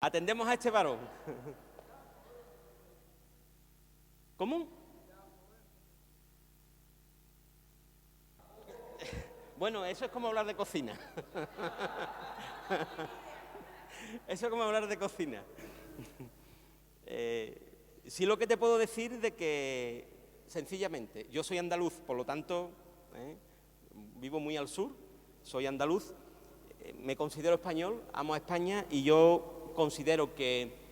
Atendemos a este varón. ¿Cómo? Bueno, eso es como hablar de cocina. Eso es como hablar de cocina. Sí, lo que te puedo decir de que, sencillamente, yo soy andaluz, por lo tanto, vivo muy al sur, soy andaluz, me considero español, amo a España y yo considero que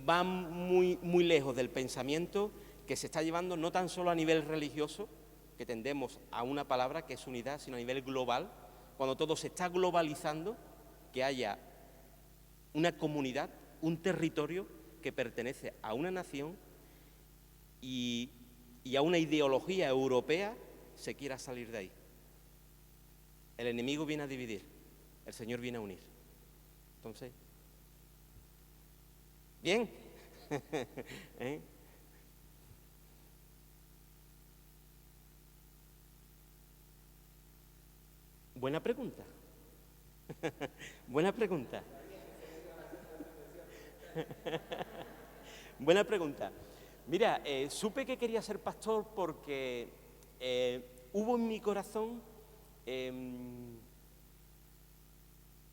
va muy lejos del pensamiento que se está llevando no tan solo a nivel religioso, que tendemos a una palabra que es unidad, sino a nivel global, cuando todo se está globalizando, que haya una comunidad, un territorio que pertenece a una nación y a una ideología europea se quiera salir de ahí. El enemigo viene a dividir, el Señor viene a unir. Entonces, ¿bien? ¿Eh? Buena pregunta. Buena pregunta. Buena pregunta. Mira, supe que quería ser pastor porque hubo en mi corazón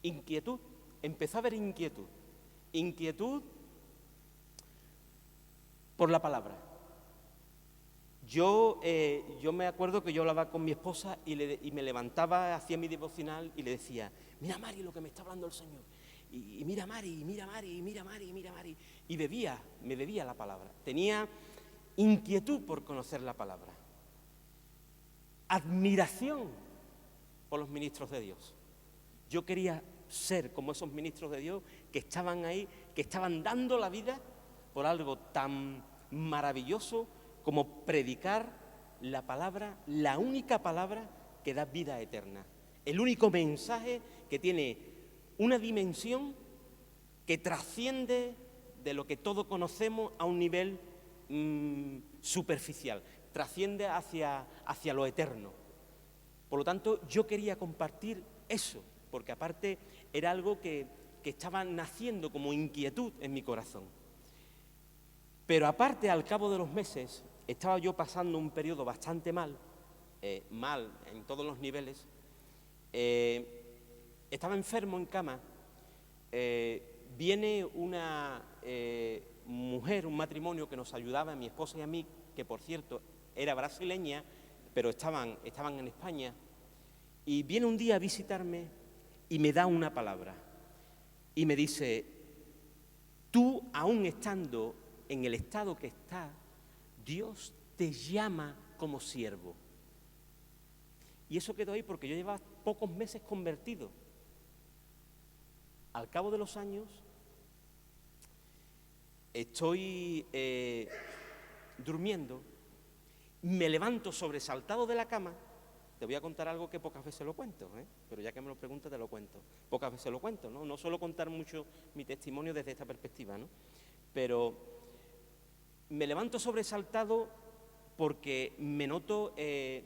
inquietud. Empezó a haber inquietud. Inquietud por la palabra. Yo me acuerdo que yo hablaba con mi esposa y me levantaba, hacía mi devocional y le decía, mira Mari lo que me está hablando el Señor. Y mira Mari, mira Mari, mira Mari, mira Mari. Y me bebía la palabra. Tenía inquietud por conocer la palabra. Admiración por los ministros de Dios. Yo quería ser como esos ministros de Dios que estaban ahí, que estaban dando la vida por algo tan maravilloso como predicar la palabra, la única palabra que da vida eterna. El único mensaje que tiene una dimensión que trasciende de lo que todos conocemos a un nivel superficial, trasciende hacia lo eterno. Por lo tanto, yo quería compartir eso, porque aparte era algo que estaba naciendo como inquietud en mi corazón. Pero aparte, al cabo de los meses, estaba yo pasando un periodo bastante mal en todos los niveles. Estaba enfermo en cama. Viene una mujer, un matrimonio que nos ayudaba, mi esposa y a mí, que por cierto era brasileña, pero estaban en España, y viene un día a visitarme y me da una palabra. Y me dice, tú aún estando en el estado que está, Dios te llama como siervo. Y eso quedó ahí porque yo llevaba pocos meses convertido. Al cabo de los años, estoy durmiendo, me levanto sobresaltado de la cama. Te voy a contar algo que pocas veces lo cuento, pero ya que me lo preguntas te lo cuento. Pocas veces lo cuento, ¿no? No suelo contar mucho mi testimonio desde esta perspectiva, ¿no? Pero me levanto sobresaltado porque me noto,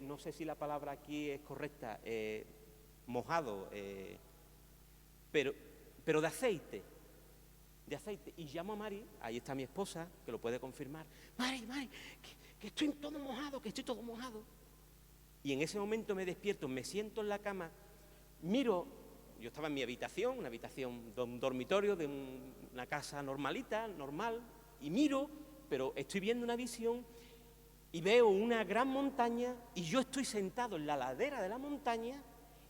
no sé si la palabra aquí es correcta, mojado, pero de aceite. Y llamo a Mari, ahí está mi esposa, que lo puede confirmar. Mari, que estoy todo mojado. Y en ese momento me despierto, me siento en la cama, miro, yo estaba en mi habitación, una habitación de un dormitorio de una casa normalita, normal, y miro, pero estoy viendo una visión y veo una gran montaña y yo estoy sentado en la ladera de la montaña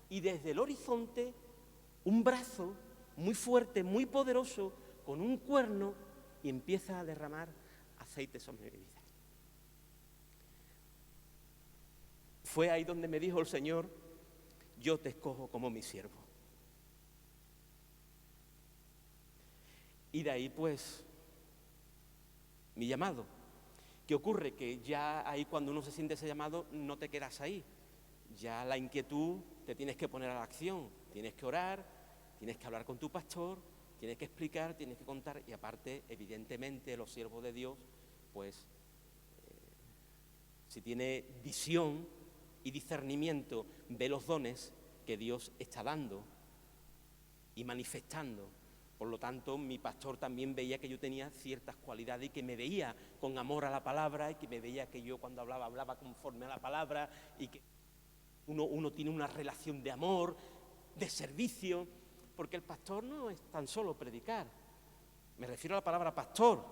y desde el horizonte un brazo muy fuerte, muy poderoso, con un cuerno y empieza a derramar aceite sobre mi vida. Fue ahí donde me dijo el Señor, yo te escojo como mi siervo. Y de ahí pues mi llamado. ¿Qué ocurre? Que ya ahí cuando uno se siente ese llamado no te quedas ahí. Ya la inquietud te tienes que poner a la acción, tienes que orar, tienes que hablar con tu pastor, tienes que explicar, tienes que contar y aparte, evidentemente, los siervos de Dios, pues, si tiene visión y discernimiento, ve los dones que Dios está dando y manifestando. Por lo tanto, mi pastor también veía que yo tenía ciertas cualidades y que me veía con amor a la palabra y que me veía que yo cuando hablaba conforme a la palabra y que uno tiene una relación de amor, de servicio, porque el pastor no es tan solo predicar. Me refiero a la palabra pastor,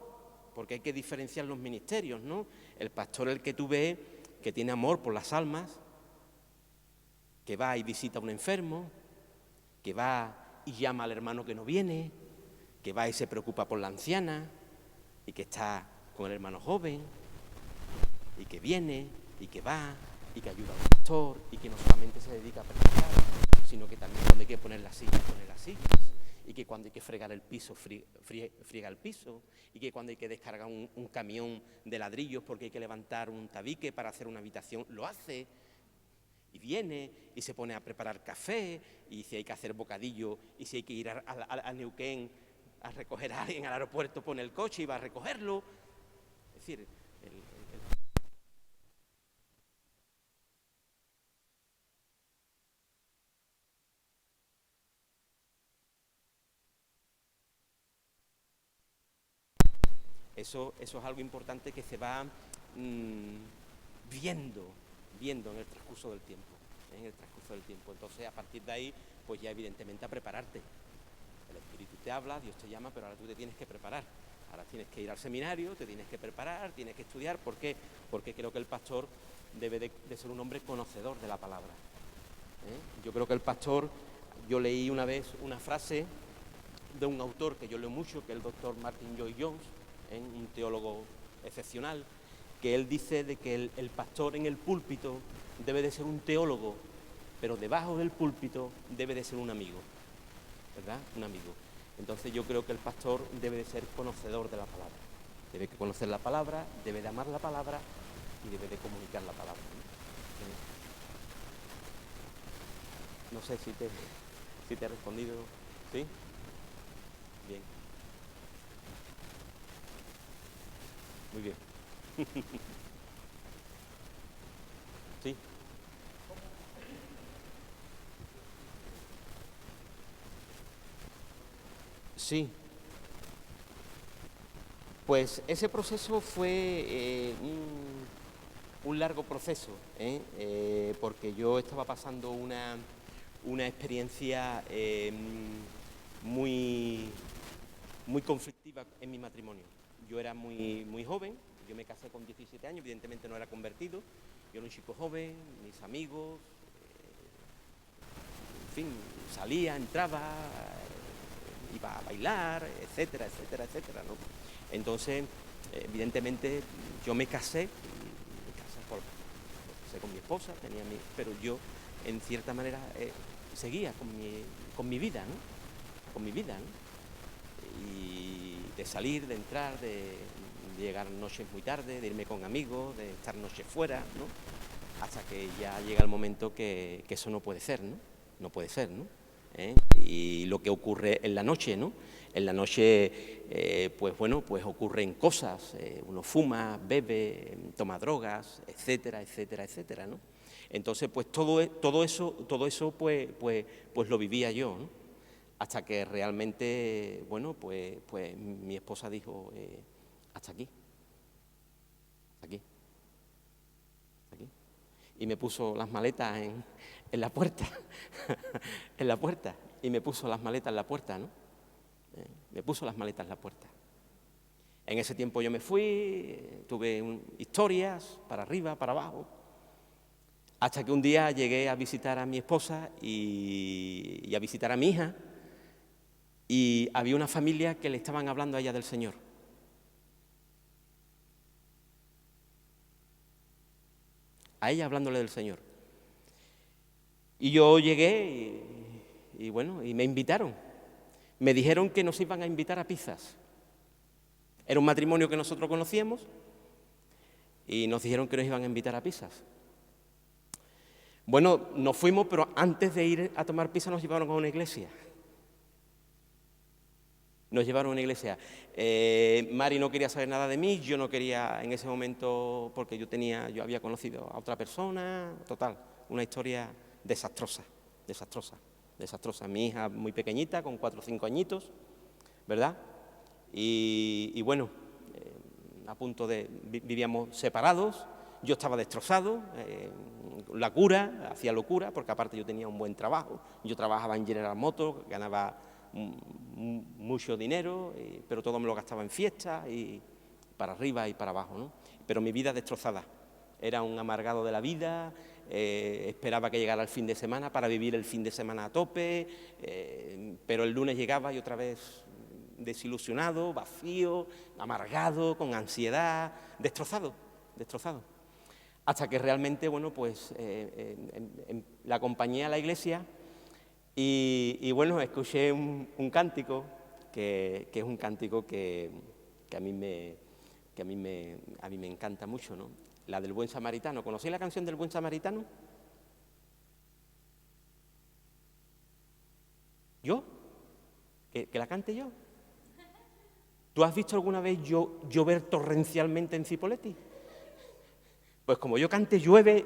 porque hay que diferenciar los ministerios, ¿no? El pastor es el que tú ves que tiene amor por las almas, que va y visita a un enfermo, que va y llama al hermano que no viene, que va y se preocupa por la anciana y que está con el hermano joven y que viene y que va y que ayuda al pastor y que no solamente se dedica a predicar, sino que también cuando hay que poner las sillas, pone las sillas, y que cuando hay que fregar el piso, friega el piso, y que cuando hay que descargar un camión de ladrillos porque hay que levantar un tabique para hacer una habitación, lo hace. Y viene y se pone a preparar café, y si hay que hacer bocadillo, y si hay que ir a Neuquén a recoger a alguien al aeropuerto, pone el coche y va a recogerlo. Es decir, eso es algo importante que se va viendo en el transcurso del tiempo. Entonces, a partir de ahí, pues ya evidentemente a prepararte. El Espíritu te habla, Dios te llama, pero ahora tú te tienes que preparar. Ahora tienes que ir al seminario, te tienes que preparar, tienes que estudiar. ¿Por qué? Porque creo que el pastor debe de ser un hombre conocedor de la palabra. Yo creo que el pastor, yo leí una vez una frase de un autor que yo leo mucho, que es el doctor Martin Lloyd-Jones, un teólogo excepcional, que él dice de que el pastor en el púlpito debe de ser un teólogo, pero debajo del púlpito debe de ser un amigo, ¿verdad? Un amigo. Entonces yo creo que el pastor debe de ser conocedor de la palabra, debe de conocer la palabra, debe de amar la palabra y debe de comunicar la palabra, ¿no? No sé si te he respondido, ¿sí? Bien. Muy bien. Sí. Sí. Pues ese proceso fue un largo proceso, porque yo estaba pasando una experiencia muy conflictiva en mi matrimonio. Yo era muy joven, yo me casé con 17 años, evidentemente no era convertido, yo era un chico joven, mis amigos, en fin, salía, entraba, iba a bailar, etcétera, etcétera, etcétera, ¿no? Entonces, evidentemente, yo me casé con mi esposa, pero yo, en cierta manera, seguía con mi vida, ¿no? Con mi vida, ¿no? Y de salir, de entrar, de llegar noches muy tarde, de irme con amigos, de estar noches fuera, ¿no? Hasta que ya llega el momento que eso no puede ser, ¿no? No puede ser, ¿no? Y lo que ocurre en la noche, ¿no? En la noche, pues bueno, pues ocurren cosas, uno fuma, bebe, toma drogas, etcétera, etcétera, etcétera, ¿no? Entonces, pues todo eso, pues lo vivía yo, ¿no? Hasta que realmente, bueno, pues mi esposa dijo, hasta aquí, hasta aquí, hasta aquí. Y me puso las maletas en la puerta, en la puerta, y me puso las maletas en la puerta, ¿no? Me puso las maletas en la puerta. En ese tiempo yo me fui, tuve historias para arriba, para abajo, hasta que un día llegué a visitar a mi esposa y a visitar a mi hija, y había una familia que le estaban hablando a ella del Señor. A ella hablándole del Señor. Y yo llegué y bueno, y me invitaron. Me dijeron que nos iban a invitar a pizzas. Era un matrimonio que nosotros conocíamos y nos dijeron que nos iban a invitar a pizzas. Bueno, nos fuimos, pero antes de ir a tomar pizza nos llevaron a una iglesia. Nos llevaron a una iglesia. Mari no quería saber nada de mí, yo no quería en ese momento, porque yo había conocido a otra persona, total, una historia desastrosa. Mi hija muy pequeñita, con 4 o 5 añitos, ¿verdad? Y bueno, a punto de... vivíamos separados, yo estaba destrozado, la cura, hacía locura, porque aparte yo tenía un buen trabajo, yo trabajaba en General Motors, ganaba mucho dinero, pero todo me lo gastaba en fiestas y para arriba y para abajo, ¿no? Pero mi vida destrozada, era un amargado de la vida, esperaba que llegara el fin de semana para vivir el fin de semana a tope, pero el lunes llegaba y otra vez desilusionado, vacío, amargado, con ansiedad, destrozado. Hasta que realmente, bueno, pues la acompañé a la iglesia y bueno, escuché un cántico que es un cántico que a mí me encanta mucho, ¿no? La del Buen Samaritano. ¿Conocéis la canción del Buen Samaritano? ¿Yo? ¿Que la cante yo? ¿Tú has visto alguna vez llover torrencialmente en Cipolletti? Pues como yo cante llueve.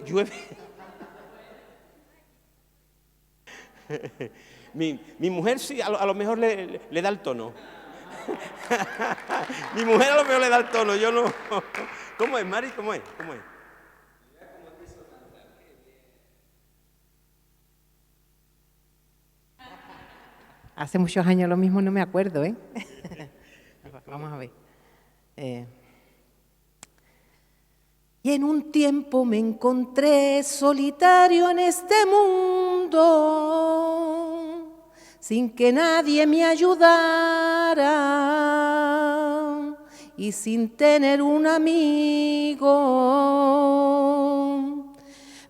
Mi mujer sí, a lo mejor le da el tono. Mi mujer a lo mejor le da el tono, yo no. ¿Cómo es, Mari? ¿Cómo es? Hace muchos años lo mismo no me acuerdo, ¿eh? Vamos a ver. Y en un tiempo me encontré solitario en este mundo, sin que nadie me ayudara y sin tener un amigo.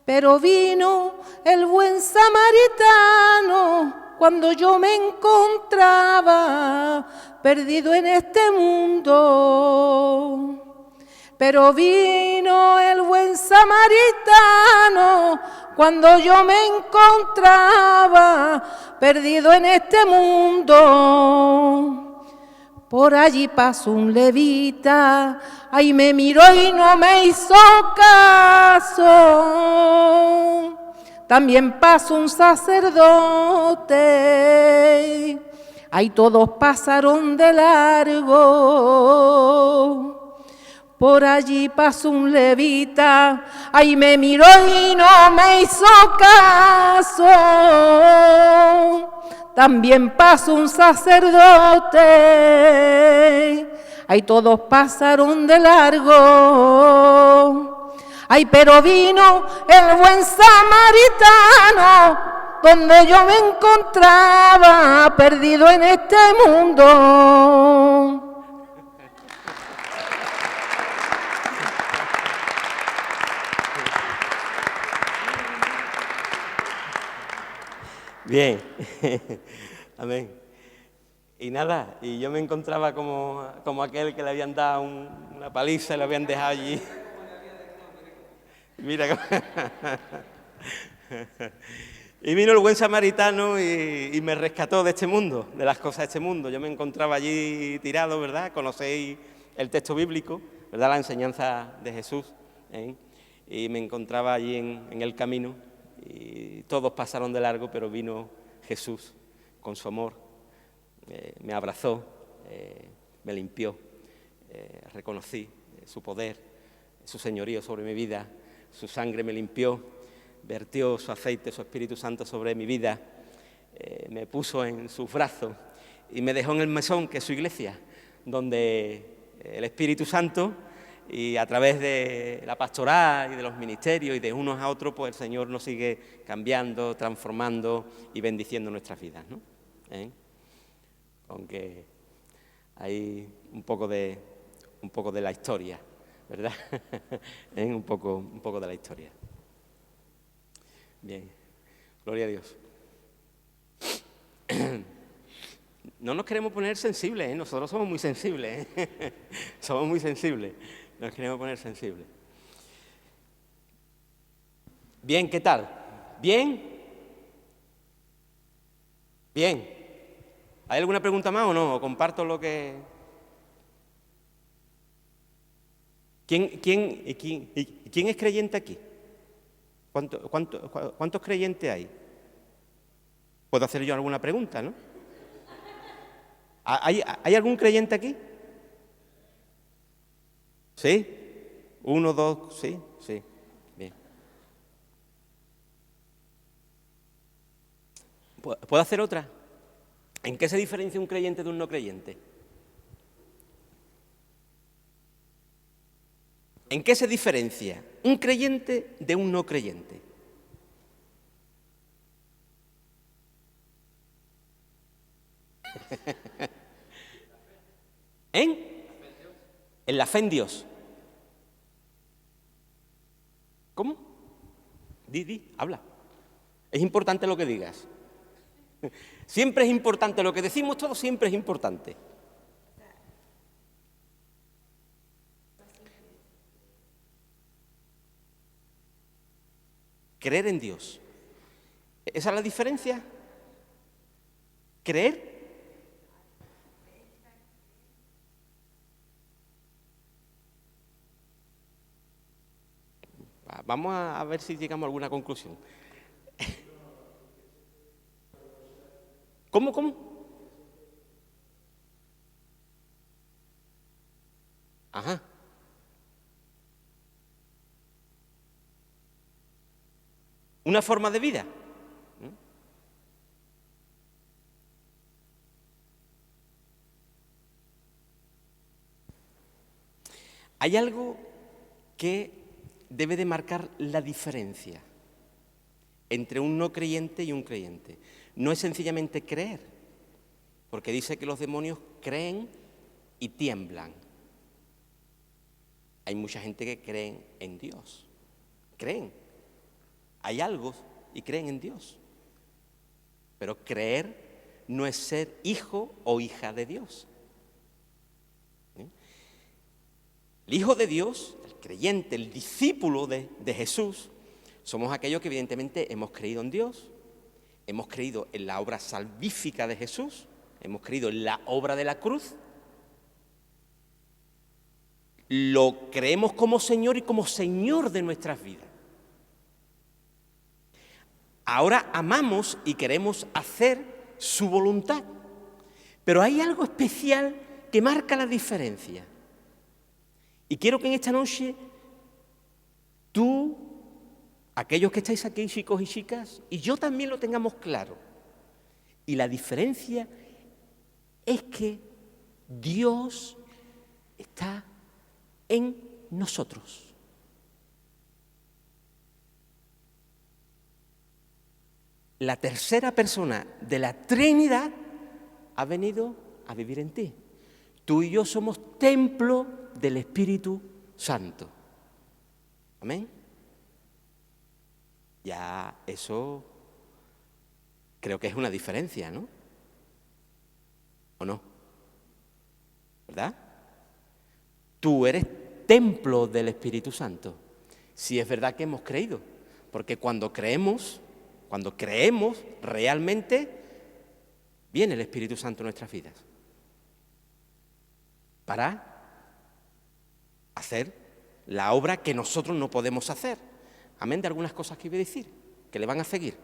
Pero vino el buen samaritano cuando yo me encontraba perdido en este mundo. Pero vino el buen samaritano cuando yo me encontraba perdido en este mundo. Por allí pasó un levita, ahí me miró y no me hizo caso. También pasó un sacerdote, ahí todos pasaron de largo. Por allí pasó un levita, ahí me miró y no me hizo caso. También pasó un sacerdote, ahí todos pasaron de largo. Ay, pero vino el buen samaritano, donde yo me encontraba perdido en este mundo. Bien, amén. Y nada, y yo me encontraba como aquel que le habían dado una paliza y lo habían dejado allí. Mira cómo... Y vino el buen samaritano y me rescató de este mundo, de las cosas de este mundo. Yo me encontraba allí tirado, ¿verdad? Conocéis el texto bíblico, ¿verdad? La enseñanza de Jesús, ¿eh? Y me encontraba allí en el camino y todos pasaron de largo, pero vino Jesús con su amor, me abrazó, me limpió, reconocí su poder, su señorío sobre mi vida, su sangre me limpió, vertió su aceite, su Espíritu Santo sobre mi vida, me puso en sus brazos y me dejó en el mesón, que es su iglesia, donde el Espíritu Santo y a través de la pastoral y de los ministerios y de unos a otros, pues el Señor nos sigue cambiando, transformando y bendiciendo nuestras vidas, ¿no? Aunque hay un poco de la historia, ¿verdad? Un poco de la historia. Bien, gloria a Dios. No nos queremos poner sensibles, ¿eh? Nosotros somos muy sensibles, ¿eh? Somos muy sensibles, nos queremos poner sensibles. Bien, ¿qué tal? ¿Bien? Bien. ¿Hay alguna pregunta más o no? ¿O comparto lo que...? ¿Quién es creyente aquí? ¿Cuántos creyentes hay? Puedo hacer yo alguna pregunta, ¿no? ¿Hay algún creyente aquí? ¿Sí? 1, 2, sí, sí. Bien. ¿Puedo hacer otra? ¿En qué se diferencia un creyente de un no creyente? ¿En qué se diferencia un creyente de un no creyente? En la fe en Dios. ¿Cómo? Habla. Es importante lo que digas. Siempre es importante, lo que decimos todos siempre es importante. Creer en Dios. ¿Esa es la diferencia? ¿Creer? Vamos a ver si llegamos a alguna conclusión. ¿Cómo? Ajá. ¿Una forma de vida? Hay algo que debe de marcar la diferencia entre un no creyente y un creyente. No es sencillamente creer, porque dice que los demonios creen y tiemblan. Hay mucha gente que cree en Dios. Creen. Hay algo y creen en Dios. Pero creer no es ser hijo o hija de Dios. El hijo de Dios, el creyente, el discípulo de Jesús, somos aquellos que evidentemente hemos creído en Dios, hemos creído en la obra salvífica de Jesús, hemos creído en la obra de la cruz, lo creemos como Señor y como Señor de nuestras vidas. Ahora amamos y queremos hacer su voluntad, pero hay algo especial que marca la diferencia. Y quiero que en esta noche tú, aquellos que estáis aquí, chicos y chicas, y yo también lo tengamos claro. Y la diferencia es que Dios está en nosotros. La tercera persona de la Trinidad ha venido a vivir en ti. Tú y yo somos templo del Espíritu Santo. ¿Amén? Ya eso creo que es una diferencia, ¿no? ¿O no? ¿Verdad? Tú eres templo del Espíritu Santo. Sí es verdad que hemos creído, porque cuando creemos realmente, viene el Espíritu Santo en nuestras vidas para hacer la obra que nosotros no podemos hacer. Amén de algunas cosas que iba a decir, que le van a seguir.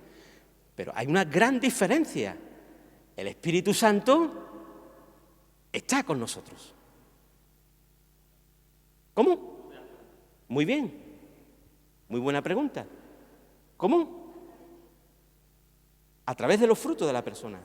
Pero hay una gran diferencia. El Espíritu Santo está con nosotros. ¿Cómo? Muy bien. Muy buena pregunta. ¿Cómo? A través de los frutos de la persona.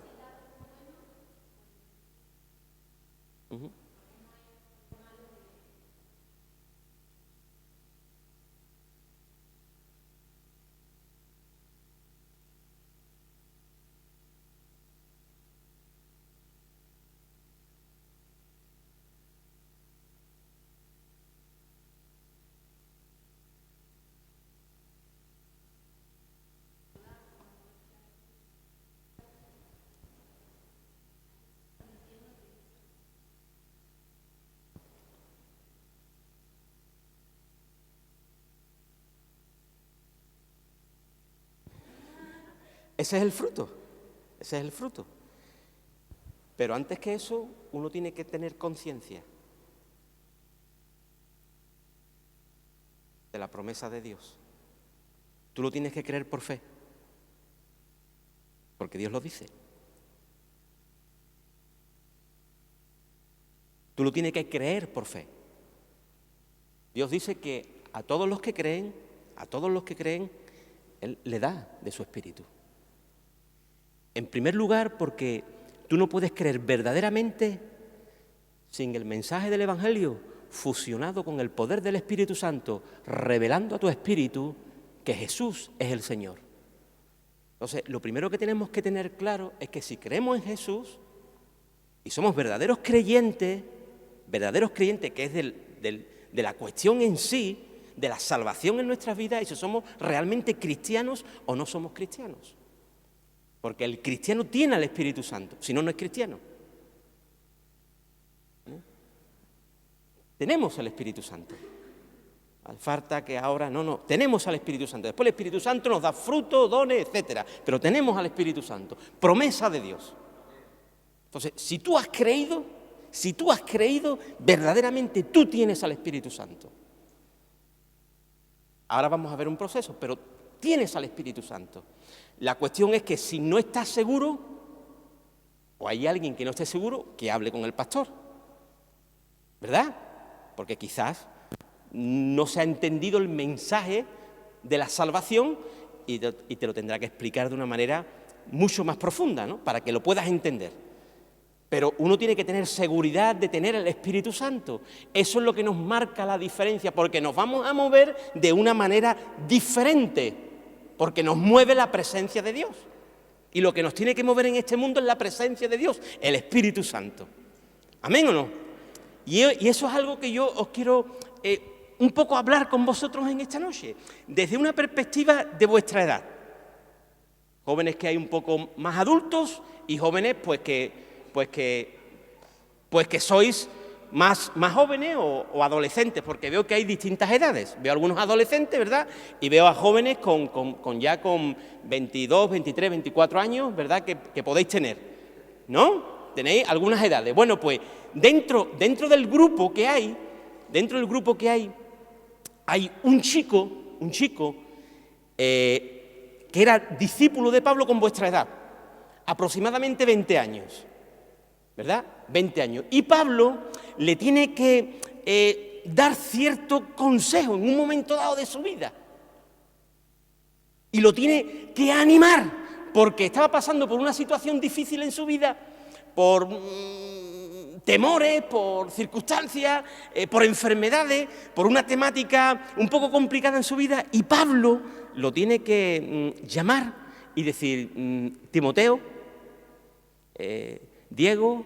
Ese es el fruto, ese es el fruto. Pero antes que eso, uno tiene que tener conciencia de la promesa de Dios. Tú lo tienes que creer por fe, porque Dios lo dice. Tú lo tienes que creer por fe. Dios dice que a todos los que creen, Él le da de su Espíritu. En primer lugar, porque tú no puedes creer verdaderamente sin el mensaje del Evangelio fusionado con el poder del Espíritu Santo, revelando a tu espíritu que Jesús es el Señor. Entonces, lo primero que tenemos que tener claro es que si creemos en Jesús y somos verdaderos creyentes, que es de la cuestión en sí, de la salvación en nuestras vidas, y si somos realmente cristianos o no somos cristianos. Porque el cristiano tiene al Espíritu Santo, si no, no es cristiano. Tenemos al Espíritu Santo. Falta que ahora, no, tenemos al Espíritu Santo. Después el Espíritu Santo nos da frutos, dones, etcétera. Pero tenemos al Espíritu Santo, promesa de Dios. Entonces, si tú has creído, verdaderamente tú tienes al Espíritu Santo. Ahora vamos a ver un proceso, pero tienes al Espíritu Santo. La cuestión es que si no estás seguro, o hay alguien que no esté seguro, que hable con el pastor, ¿verdad? Porque quizás no se ha entendido el mensaje de la salvación y te lo tendrá que explicar de una manera mucho más profunda, ¿no? Para que lo puedas entender. Pero uno tiene que tener seguridad de tener el Espíritu Santo. Eso es lo que nos marca la diferencia, porque nos vamos a mover de una manera diferente, porque nos mueve la presencia de Dios. Y lo que nos tiene que mover en este mundo es la presencia de Dios, el Espíritu Santo. ¿Amén o no? Y eso es algo que yo os quiero un poco hablar con vosotros en esta noche, desde una perspectiva de vuestra edad. Jóvenes que hay un poco más adultos y jóvenes pues que sois más jóvenes o adolescentes, porque veo que hay distintas edades. Veo algunos adolescentes, ¿verdad? Y veo a jóvenes con 22, 23, 24 años, ¿verdad? Que podéis tener, ¿no? Tenéis algunas edades. Bueno, pues dentro del grupo que hay, hay un chico que era discípulo de Pablo con vuestra edad, aproximadamente 20 años, ¿verdad? 20 años. Y Pablo le tiene que dar cierto consejo en un momento dado de su vida. Y lo tiene que animar, porque estaba pasando por una situación difícil en su vida, por temores, por circunstancias, por enfermedades, por una temática un poco complicada en su vida, y Pablo lo tiene que llamar y decir: Timoteo, Diego,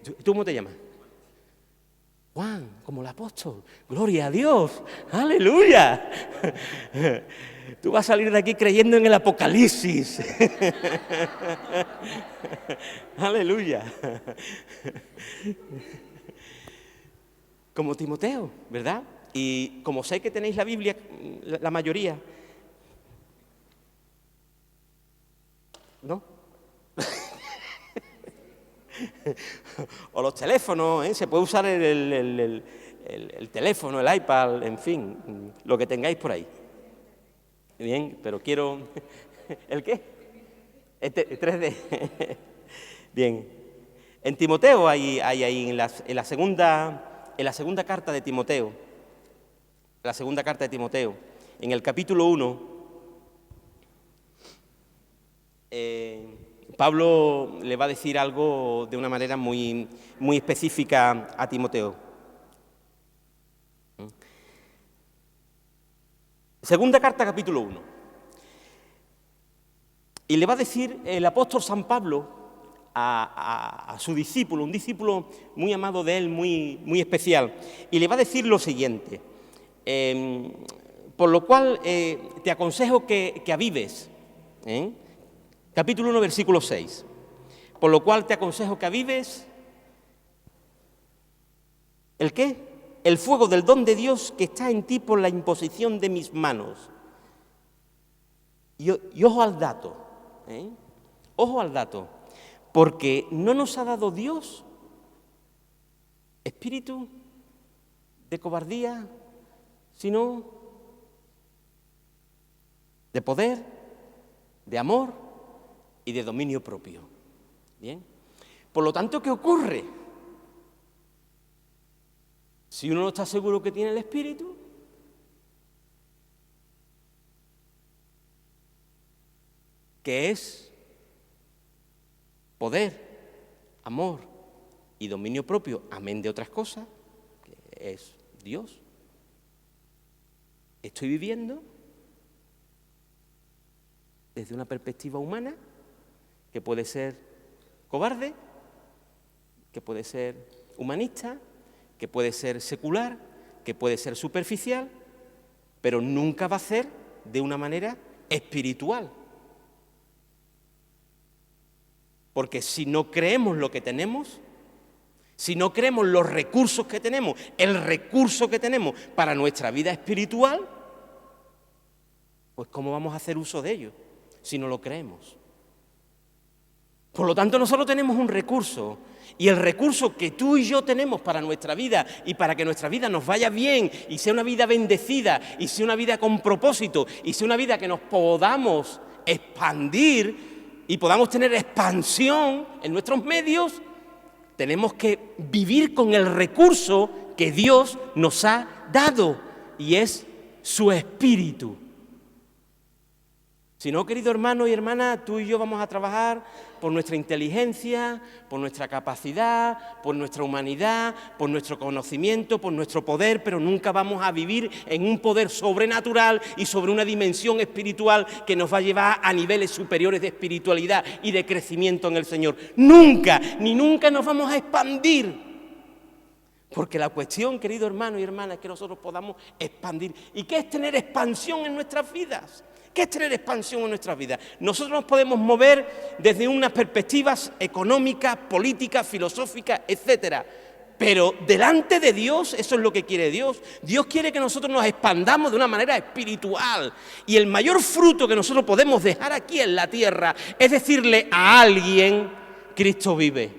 ¿tú cómo te llamas? Juan, como el apóstol. Gloria a Dios, aleluya. Tú vas a salir de aquí creyendo en el Apocalipsis. Aleluya. Como Timoteo, ¿verdad? Y como sé que tenéis la Biblia, la mayoría, ¿no? O los teléfonos, se puede usar el teléfono, el iPad, en fin, lo que tengáis por ahí. Bien, pero quiero... ¿El qué? 3D. Bien. En Timoteo hay ahí, en la segunda carta de Timoteo, en el capítulo 1, Pablo le va a decir algo de una manera muy, muy específica a Timoteo. Segunda carta, capítulo 1. Y le va a decir el apóstol San Pablo a su discípulo, un discípulo muy amado de él, muy, muy especial. Y le va a decir lo siguiente: por lo cual te aconsejo que avives. Capítulo 1, versículo 6. Por lo cual te aconsejo que avives. ¿El qué? El fuego del don de Dios que está en ti por la imposición de mis manos. Y ojo al dato, ojo al dato, porque no nos ha dado Dios espíritu de cobardía, sino de poder, de amor y de dominio propio. Bien. Por lo tanto, ¿qué ocurre? Si uno no está seguro que tiene el Espíritu, que es poder, amor y dominio propio, amén de otras cosas, que es Dios. Estoy viviendo desde una perspectiva humana, que puede ser cobarde, que puede ser humanista, que puede ser secular, que puede ser superficial, pero nunca va a ser de una manera espiritual. Porque si no creemos lo que tenemos, si no creemos los recursos que tenemos, el recurso que tenemos para nuestra vida espiritual, pues ¿cómo vamos a hacer uso de ello si no lo creemos? Por lo tanto, nosotros tenemos un recurso, y el recurso que tú y yo tenemos para nuestra vida y para que nuestra vida nos vaya bien y sea una vida bendecida y sea una vida con propósito y sea una vida que nos podamos expandir y podamos tener expansión en nuestros medios, tenemos que vivir con el recurso que Dios nos ha dado, y es su Espíritu. Si no, querido hermano y hermana, tú y yo vamos a trabajar por nuestra inteligencia, por nuestra capacidad, por nuestra humanidad, por nuestro conocimiento, por nuestro poder, pero nunca vamos a vivir en un poder sobrenatural y sobre una dimensión espiritual que nos va a llevar a niveles superiores de espiritualidad y de crecimiento en el Señor. Nunca, ni nunca nos vamos a expandir. Porque la cuestión, querido hermano y hermana, es que nosotros podamos expandir. ¿Y qué es tener expansión en nuestras vidas? ¿Qué es tener expansión en nuestras vidas? Nosotros nos podemos mover desde unas perspectivas económicas, políticas, filosóficas, etcétera. Pero delante de Dios, eso es lo que quiere Dios. Dios quiere que nosotros nos expandamos de una manera espiritual. Y el mayor fruto que nosotros podemos dejar aquí en la tierra es decirle a alguien, Cristo vive,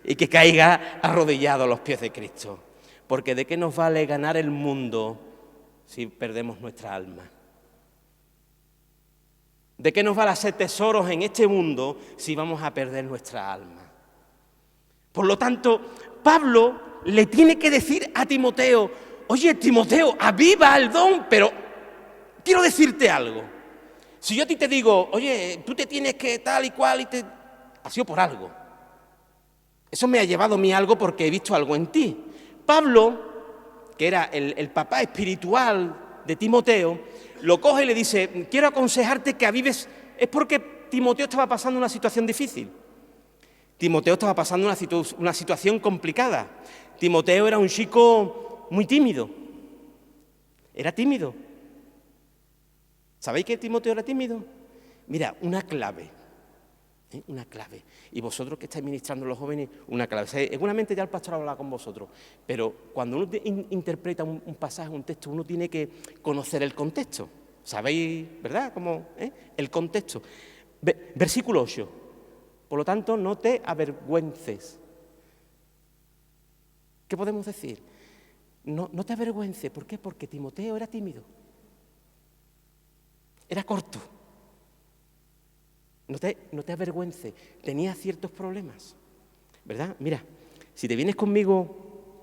y que caiga arrodillado a los pies de Cristo. Porque ¿de qué nos vale ganar el mundo si perdemos nuestra alma? ¿De qué nos vale hacer tesoros en este mundo si vamos a perder nuestra alma? Por lo tanto, Pablo le tiene que decir a Timoteo, oye, Timoteo, aviva el don, pero quiero decirte algo. Si yo a ti te digo, oye, tú te tienes que tal y cual, ha sido por algo. Eso me ha llevado a mí algo porque he visto algo en ti. Pablo, que era el papá espiritual de Timoteo, lo coge y le dice, quiero aconsejarte que avives. Es porque Timoteo estaba pasando una situación difícil. Timoteo estaba pasando una situación complicada. Timoteo era un chico muy tímido. Era tímido. ¿Sabéis que Timoteo era tímido? Mira, una clave. Una clave. Y vosotros que estáis ministrando a los jóvenes, una clave. Seguramente ya el pastor habla con vosotros, pero cuando uno interpreta un pasaje, un texto, uno tiene que conocer el contexto. ¿Sabéis, verdad? ¿Cómo? El contexto. Versículo 8. Por lo tanto, no te avergüences. ¿Qué podemos decir? No te avergüences. ¿Por qué? Porque Timoteo era tímido. Era corto. No te avergüences, tenía ciertos problemas, ¿verdad? Mira, si te vienes conmigo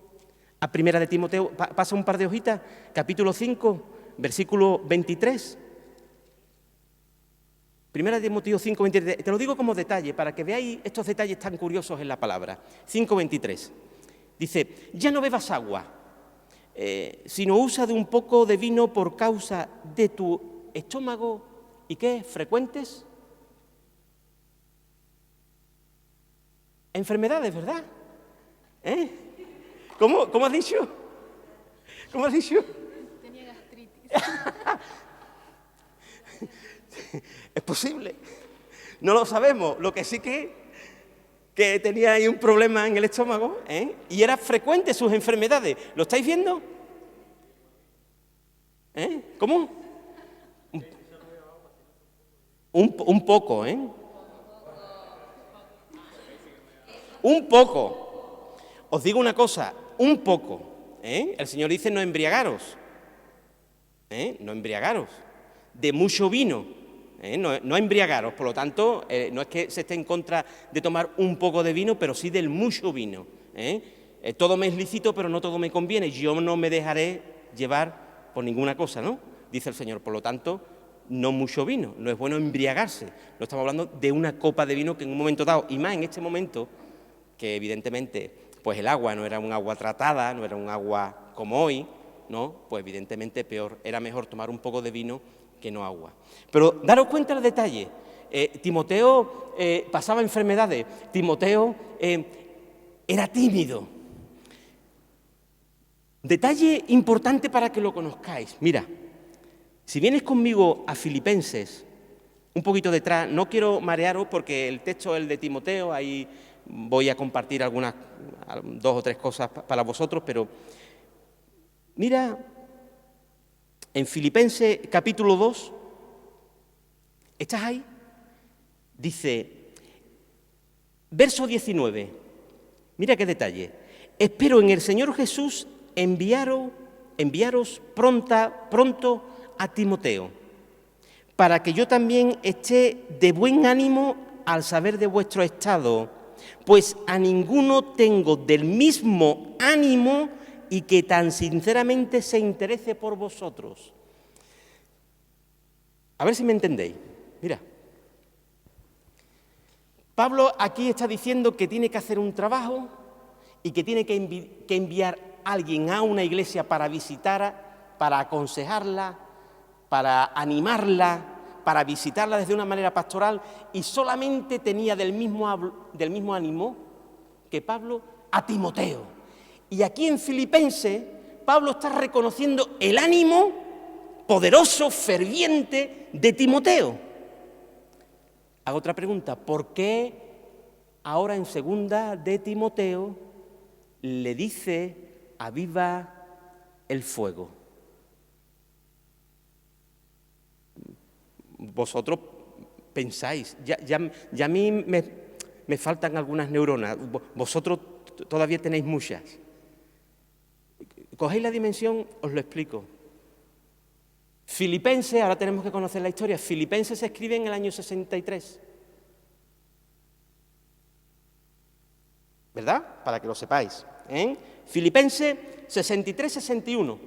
a Primera de Timoteo, pasa un par de hojitas, capítulo 5, versículo 23. Primera de Timoteo 5, 23, te lo digo como detalle, para que veáis estos detalles tan curiosos en la palabra. 5, 23, dice, ya no bebas agua, sino usa de un poco de vino por causa de tu estómago, ¿y qué? ¿Frecuentes? Enfermedades, ¿verdad? ¿Cómo has dicho? ¿Cómo has dicho? Tenía gastritis. Es posible. No lo sabemos. Lo que sí que tenía ahí un problema en el estómago, y era frecuente sus enfermedades. ¿Lo estáis viendo? ¿Cómo? Un poco, Un poco. Os digo una cosa, un poco. El Señor dice no embriagaros. No embriagaros. De mucho vino. No embriagaros. Por lo tanto, no es que se esté en contra de tomar un poco de vino, pero sí del mucho vino. todo me es lícito, pero no todo me conviene. Yo no me dejaré llevar por ninguna cosa, ¿no? Dice el Señor. Por lo tanto, no mucho vino, no es bueno embriagarse. No estamos hablando de una copa de vino que en un momento dado, y más en este momento, que evidentemente pues el agua no era un agua tratada, no era un agua como hoy, ¿no? Pues evidentemente peor, era mejor tomar un poco de vino que no agua. Pero daros cuenta del detalle, Timoteo pasaba enfermedades, Timoteo era tímido. Detalle importante para que lo conozcáis, mira, si vienes conmigo a Filipenses, un poquito detrás, no quiero marearos porque el texto es el de Timoteo, ahí voy a compartir algunas, 2 o 3 cosas para vosotros, pero mira, en Filipenses capítulo 2, ¿estás ahí? Dice, verso 19, mira qué detalle, espero en el Señor Jesús enviaros pronto a Timoteo, para que yo también esté de buen ánimo al saber de vuestro estado, pues a ninguno tengo del mismo ánimo y que tan sinceramente se interese por vosotros. A ver si me entendéis. Mira, Pablo aquí está diciendo que tiene que hacer un trabajo y que tiene que enviar a alguien a una iglesia para visitarla, para aconsejarla, para animarla, para visitarla desde una manera pastoral, y solamente tenía del mismo ánimo que Pablo a Timoteo. Y aquí en Filipenses, Pablo está reconociendo el ánimo poderoso, ferviente de Timoteo. Hago otra pregunta, ¿por qué ahora en 2 de Timoteo le dice aviva el fuego? Vosotros pensáis, ya a mí me faltan algunas neuronas, vosotros todavía tenéis muchas. ¿Cogéis la dimensión? Os lo explico. Filipenses, ahora tenemos que conocer la historia, Filipenses se escribe en el año 63. ¿Verdad? Para que lo sepáis. Filipenses 63-61.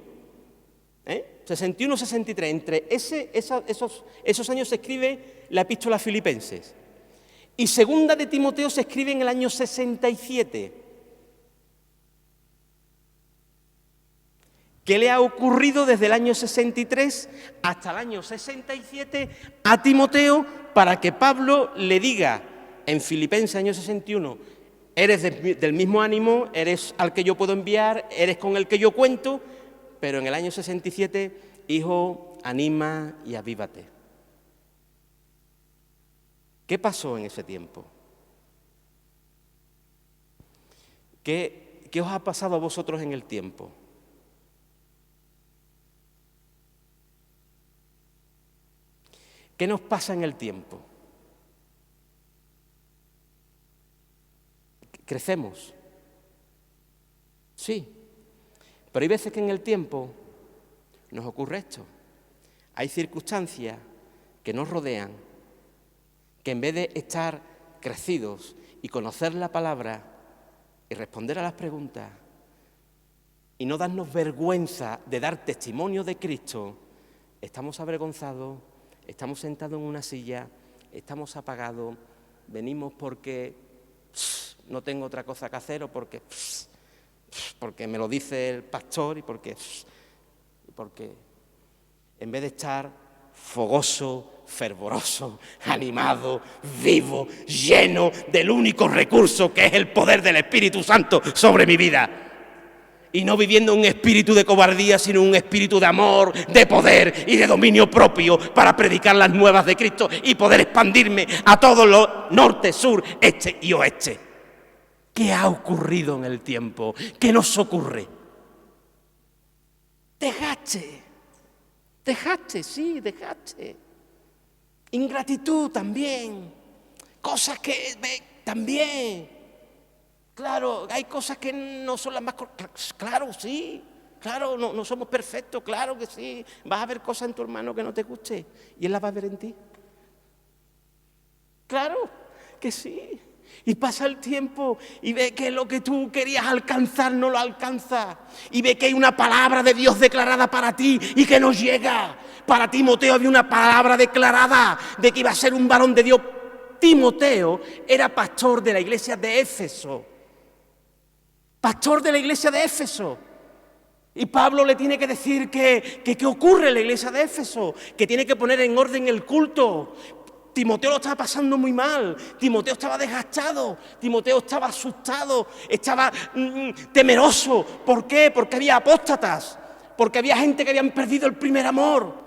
61-63, entre esos años se escribe la epístola a Filipenses. Y 2 de Timoteo se escribe en el año 67. ¿Qué le ha ocurrido desde el año 63 hasta el año 67 a Timoteo para que Pablo le diga en Filipenses año 61, eres del mismo ánimo, eres al que yo puedo enviar, eres con el que yo cuento, pero en el año 67, hijo, anima y avívate? ¿Qué pasó en ese tiempo? ¿Qué os ha pasado a vosotros en el tiempo? ¿Qué nos pasa en el tiempo? ¿Crecemos? Sí. Pero hay veces que en el tiempo nos ocurre esto. Hay circunstancias que nos rodean, que en vez de estar crecidos y conocer la palabra y responder a las preguntas y no darnos vergüenza de dar testimonio de Cristo, estamos avergonzados, estamos sentados en una silla, estamos apagados, venimos porque no tengo otra cosa que hacer o porque me lo dice el pastor y porque en vez de estar fogoso, fervoroso, animado, vivo, lleno del único recurso que es el poder del Espíritu Santo sobre mi vida. Y no viviendo un espíritu de cobardía, sino un espíritu de amor, de poder y de dominio propio para predicar las nuevas de Cristo y poder expandirme a todos los norte, sur, este y oeste. ¿Qué ha ocurrido en el tiempo? ¿Qué nos ocurre? Dejaste, sí, dejaste. Ingratitud también. Cosas que también. Claro, hay cosas que no son las más... Claro, sí. Claro, no somos perfectos. Claro que sí. Vas a ver cosas en tu hermano que no te guste y él las va a ver en ti. Claro que sí. Y pasa el tiempo y ve que lo que tú querías alcanzar no lo alcanzas. Y ve que hay una palabra de Dios declarada para ti y que no llega. Para Timoteo había una palabra declarada de que iba a ser un varón de Dios. Timoteo era pastor de la iglesia de Éfeso. Pastor de la iglesia de Éfeso. Y Pablo le tiene que decir que qué ocurre en la iglesia de Éfeso, que tiene que poner en orden el culto. Timoteo lo estaba pasando muy mal, Timoteo estaba desgastado, Timoteo estaba asustado, estaba temeroso. ¿Por qué? Porque había apóstatas, porque había gente que habían perdido el primer amor,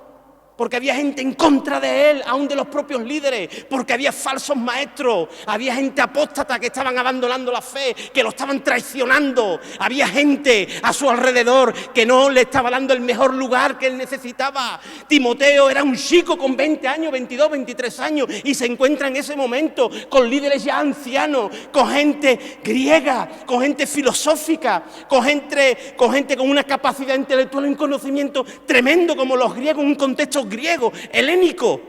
porque había gente en contra de él, aún de los propios líderes, porque había falsos maestros, había gente apóstata que estaban abandonando la fe, que lo estaban traicionando, había gente a su alrededor que no le estaba dando el mejor lugar que él necesitaba. Timoteo era un chico con 20 años, 22, 23 años, y se encuentra en ese momento con líderes ya ancianos, con gente griega, con gente filosófica, con gente con una capacidad intelectual y un conocimiento tremendo como los griegos, en un contexto griego, helénico.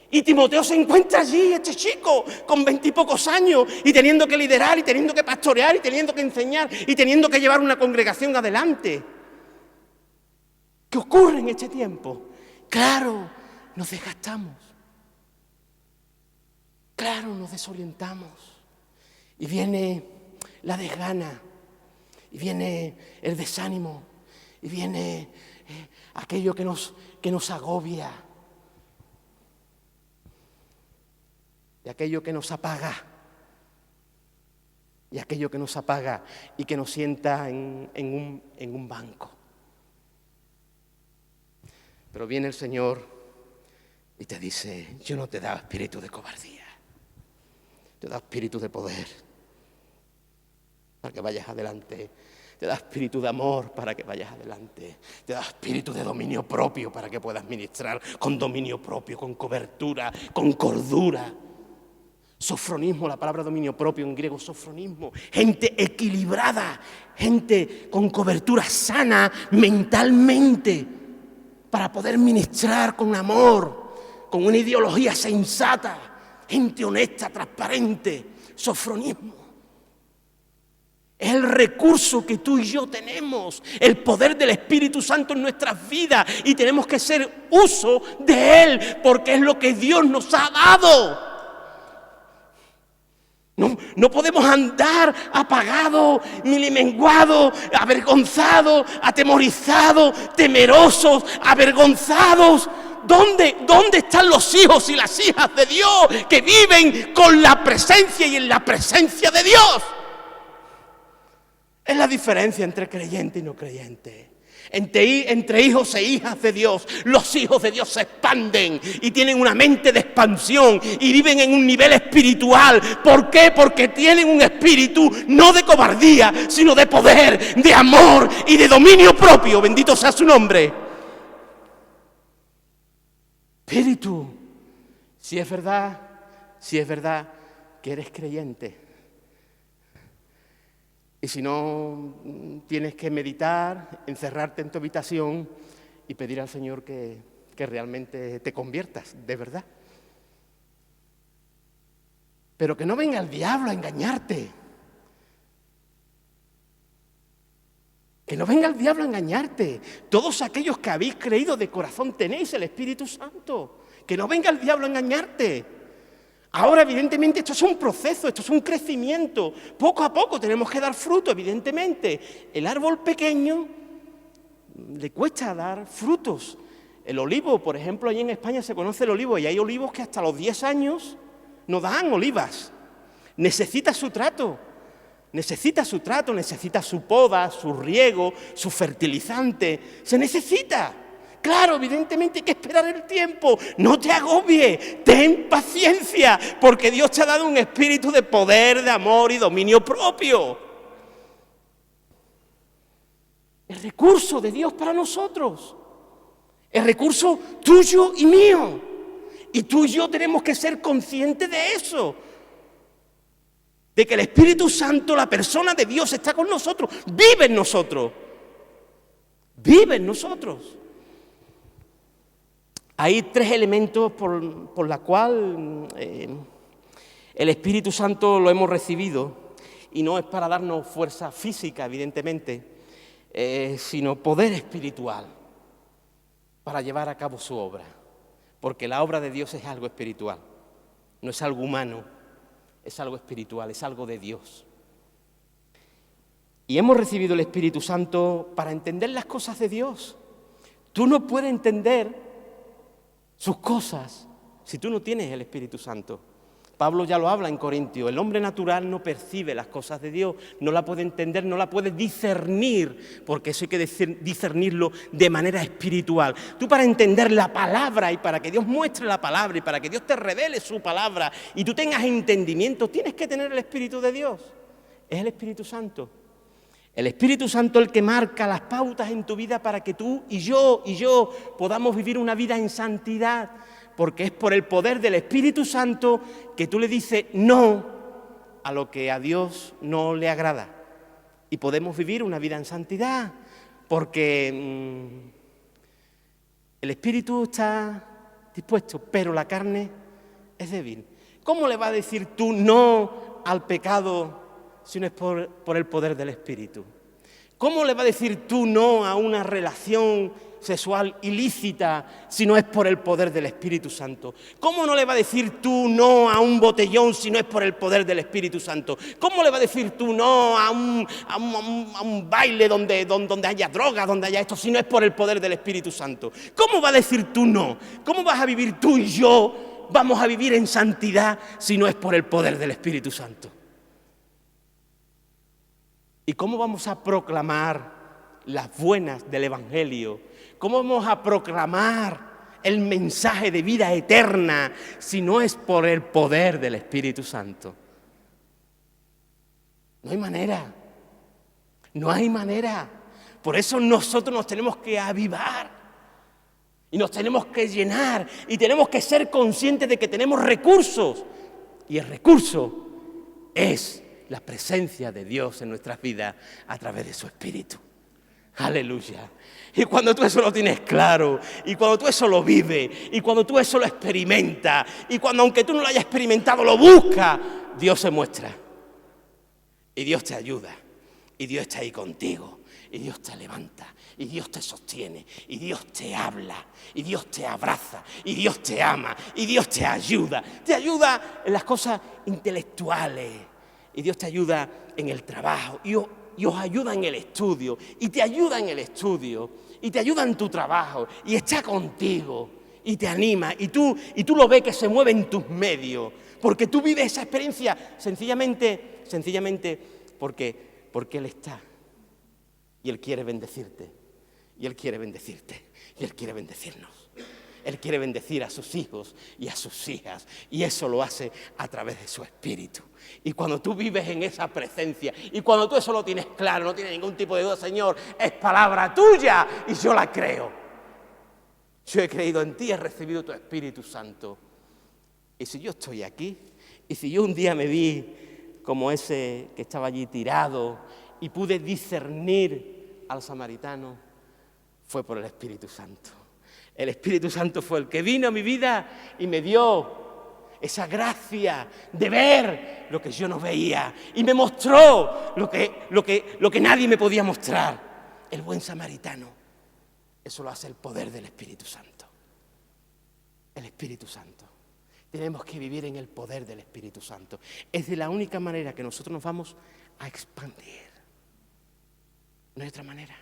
Y Timoteo se encuentra allí, este chico, con 20 y pocos años, y teniendo que liderar, y teniendo que pastorear, y teniendo que enseñar, y teniendo que llevar una congregación adelante. ¿Qué ocurre en este tiempo? Claro, nos desgastamos. Claro, nos desorientamos. Y viene la desgana, y viene el desánimo, y viene aquello que nos agobia, y aquello que nos apaga, y que nos sienta en un banco. Pero viene el Señor y te dice: yo no te he dado espíritu de cobardía, te he dado espíritu de poder, para que vayas adelante. Te da espíritu de amor para que vayas adelante. Te da espíritu de dominio propio para que puedas ministrar con dominio propio, con cobertura, con cordura. Sofronismo, la palabra dominio propio en griego, sofronismo. Gente equilibrada, gente con cobertura sana mentalmente para poder ministrar con amor, con una ideología sensata. Gente honesta, transparente. Sofronismo. Es el recurso que tú y yo tenemos, el poder del Espíritu Santo en nuestras vidas, y tenemos que hacer uso de Él, porque es lo que Dios nos ha dado. No podemos andar apagados, milimenguados, avergonzados, atemorizados, temerosos, avergonzados. ¿Dónde están los hijos y las hijas de Dios que viven con la presencia y en la presencia de Dios? Es la diferencia entre creyente y no creyente. Entre hijos e hijas de Dios, los hijos de Dios se expanden y tienen una mente de expansión y viven en un nivel espiritual. ¿Por qué? Porque tienen un espíritu no de cobardía, sino de poder, de amor y de dominio propio. Bendito sea su nombre. Espíritu, si es verdad que eres creyente. Y si no, tienes que meditar, encerrarte en tu habitación y pedir al Señor que realmente te conviertas, de verdad. Pero que no venga el diablo a engañarte. Que no venga el diablo a engañarte. Todos aquellos que habéis creído de corazón tenéis el Espíritu Santo. Que no venga el diablo a engañarte. Ahora, evidentemente, esto es un proceso, esto es un crecimiento. Poco a poco tenemos que dar fruto, evidentemente. El árbol pequeño le cuesta dar frutos. El olivo, por ejemplo, allí en España se conoce el olivo, y hay olivos que hasta los 10 años no dan olivas. Necesita su trato, necesita su poda, su riego, su fertilizante. Se necesita. Claro, evidentemente hay que esperar el tiempo. No te agobies, ten paciencia, porque Dios te ha dado un espíritu de poder, de amor y dominio propio. El recurso de Dios para nosotros. El recurso tuyo y mío. Y tú y yo tenemos que ser conscientes de eso. De que el Espíritu Santo, la persona de Dios, está con nosotros. Vive en nosotros. Vive en nosotros. Hay 3 elementos por la cual El Espíritu Santo lo hemos recibido y no es para darnos fuerza física, evidentemente, sino poder espiritual para llevar a cabo su obra. Porque la obra de Dios es algo espiritual, no es algo humano, es algo espiritual, es algo de Dios. Y hemos recibido el Espíritu Santo para entender las cosas de Dios. Tú no puedes entender sus cosas si tú no tienes el Espíritu Santo. Pablo ya lo habla en Corintios, el hombre natural no percibe las cosas de Dios, no la puede entender, no la puede discernir, porque eso hay que discernirlo de manera espiritual. Tú para entender la palabra y para que Dios muestre la palabra y para que Dios te revele su palabra y tú tengas entendimiento, tienes que tener el Espíritu de Dios, es el Espíritu Santo. El Espíritu Santo es el que marca las pautas en tu vida para que tú y yo podamos vivir una vida en santidad, porque es por el poder del Espíritu Santo que tú le dices no a lo que a Dios no le agrada. Y podemos vivir una vida en santidad, porque el Espíritu está dispuesto, pero la carne es débil. ¿Cómo le va a decir tú no al pecado si no es por el poder del Espíritu? ¿Cómo le va a decir tú no a una relación sexual ilícita si no es por el poder del Espíritu Santo? ¿Cómo no le va a decir tú no a un botellón si no es por el poder del Espíritu Santo? ¿Cómo le va a decir tú no a un baile donde haya droga, donde haya esto, si no es por el poder del Espíritu Santo? ¿Cómo va a decir tú no? ¿Cómo vas a vivir tú y yo? Vamos a vivir en santidad si no es por el poder del Espíritu Santo. ¿Y cómo vamos a proclamar las buenas del Evangelio? ¿Cómo vamos a proclamar el mensaje de vida eterna si no es por el poder del Espíritu Santo? No hay manera. No hay manera. Por eso nosotros nos tenemos que avivar y nos tenemos que llenar y tenemos que ser conscientes de que tenemos recursos. Y el recurso es la presencia de Dios en nuestras vidas a través de su Espíritu. Aleluya. Y cuando tú eso lo tienes claro, y cuando tú eso lo vives, y cuando tú eso lo experimentas, y cuando aunque tú no lo hayas experimentado lo buscas, Dios se muestra. Y Dios te ayuda. Y Dios está ahí contigo. Y Dios te levanta. Y Dios te sostiene. Y Dios te habla. Y Dios te abraza. Y Dios te ama. Y Dios te ayuda. Te ayuda en las cosas intelectuales. Y Dios te ayuda en el trabajo, y os ayuda en el estudio, y te ayuda en el estudio, y te ayuda en tu trabajo, y está contigo, y te anima, y tú lo ves que se mueve en tus medios, porque tú vives esa experiencia sencillamente porque Él está, y Él quiere bendecirte, y Él quiere bendecirte, y Él quiere bendecirnos. Él quiere bendecir a sus hijos y a sus hijas, y eso lo hace a través de su Espíritu. Y cuando tú vives en esa presencia, y cuando tú eso lo tienes claro, no tienes ningún tipo de duda, Señor, es palabra tuya y yo la creo. Yo he creído en ti, he recibido tu Espíritu Santo. Y si yo estoy aquí, y si yo un día me vi como ese que estaba allí tirado y pude discernir al samaritano, fue por el Espíritu Santo. El Espíritu Santo fue el que vino a mi vida y me dio esa gracia de ver lo que yo no veía y me mostró lo que nadie me podía mostrar. El buen samaritano. Eso lo hace el poder del Espíritu Santo. El Espíritu Santo. Tenemos que vivir en el poder del Espíritu Santo. Es de la única manera que nosotros nos vamos a expandir. No hay otra manera.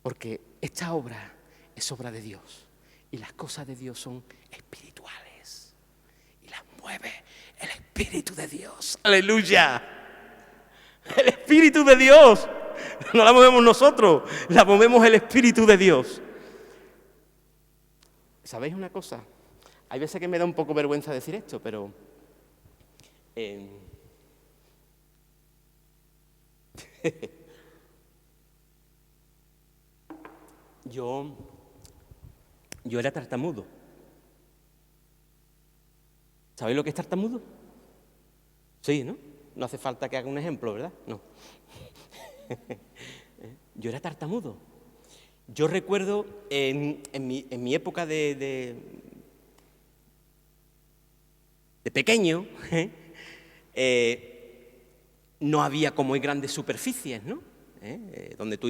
Porque esta obra es obra de Dios y las cosas de Dios son espirituales y las mueve el Espíritu de Dios. ¡Aleluya! El Espíritu de Dios. No la movemos nosotros, la movemos el Espíritu de Dios. ¿Sabéis una cosa? Hay veces que me da un poco vergüenza decir esto, pero Yo era tartamudo. ¿Sabéis lo que es tartamudo? Sí, ¿no? No hace falta que haga un ejemplo, ¿verdad? No. Yo era tartamudo. Yo recuerdo en mi época de de pequeño, no había como hoy grandes superficies, ¿no? Donde tú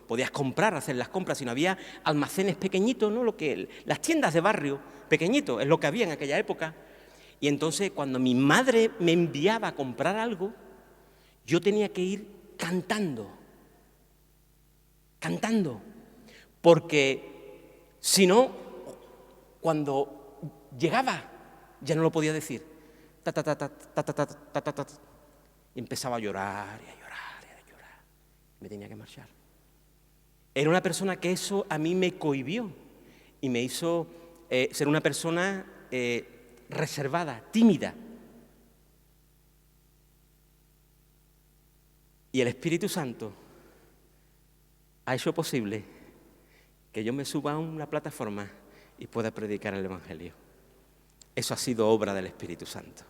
podías comprar, hacer las compras, sino había almacenes pequeñitos, ¿no? Las tiendas de barrio pequeñitos, es lo que había en aquella época. Y entonces, cuando mi madre me enviaba a comprar algo, yo tenía que ir cantando, porque si no, cuando llegaba, ya no lo podía decir. Y empezaba a llorar y a llorar y a llorar. Me tenía que marchar. Era una persona que eso a mí me cohibió y me hizo ser una persona reservada, tímida. Y el Espíritu Santo ha hecho posible que yo me suba a una plataforma y pueda predicar el Evangelio. Eso ha sido obra del Espíritu Santo.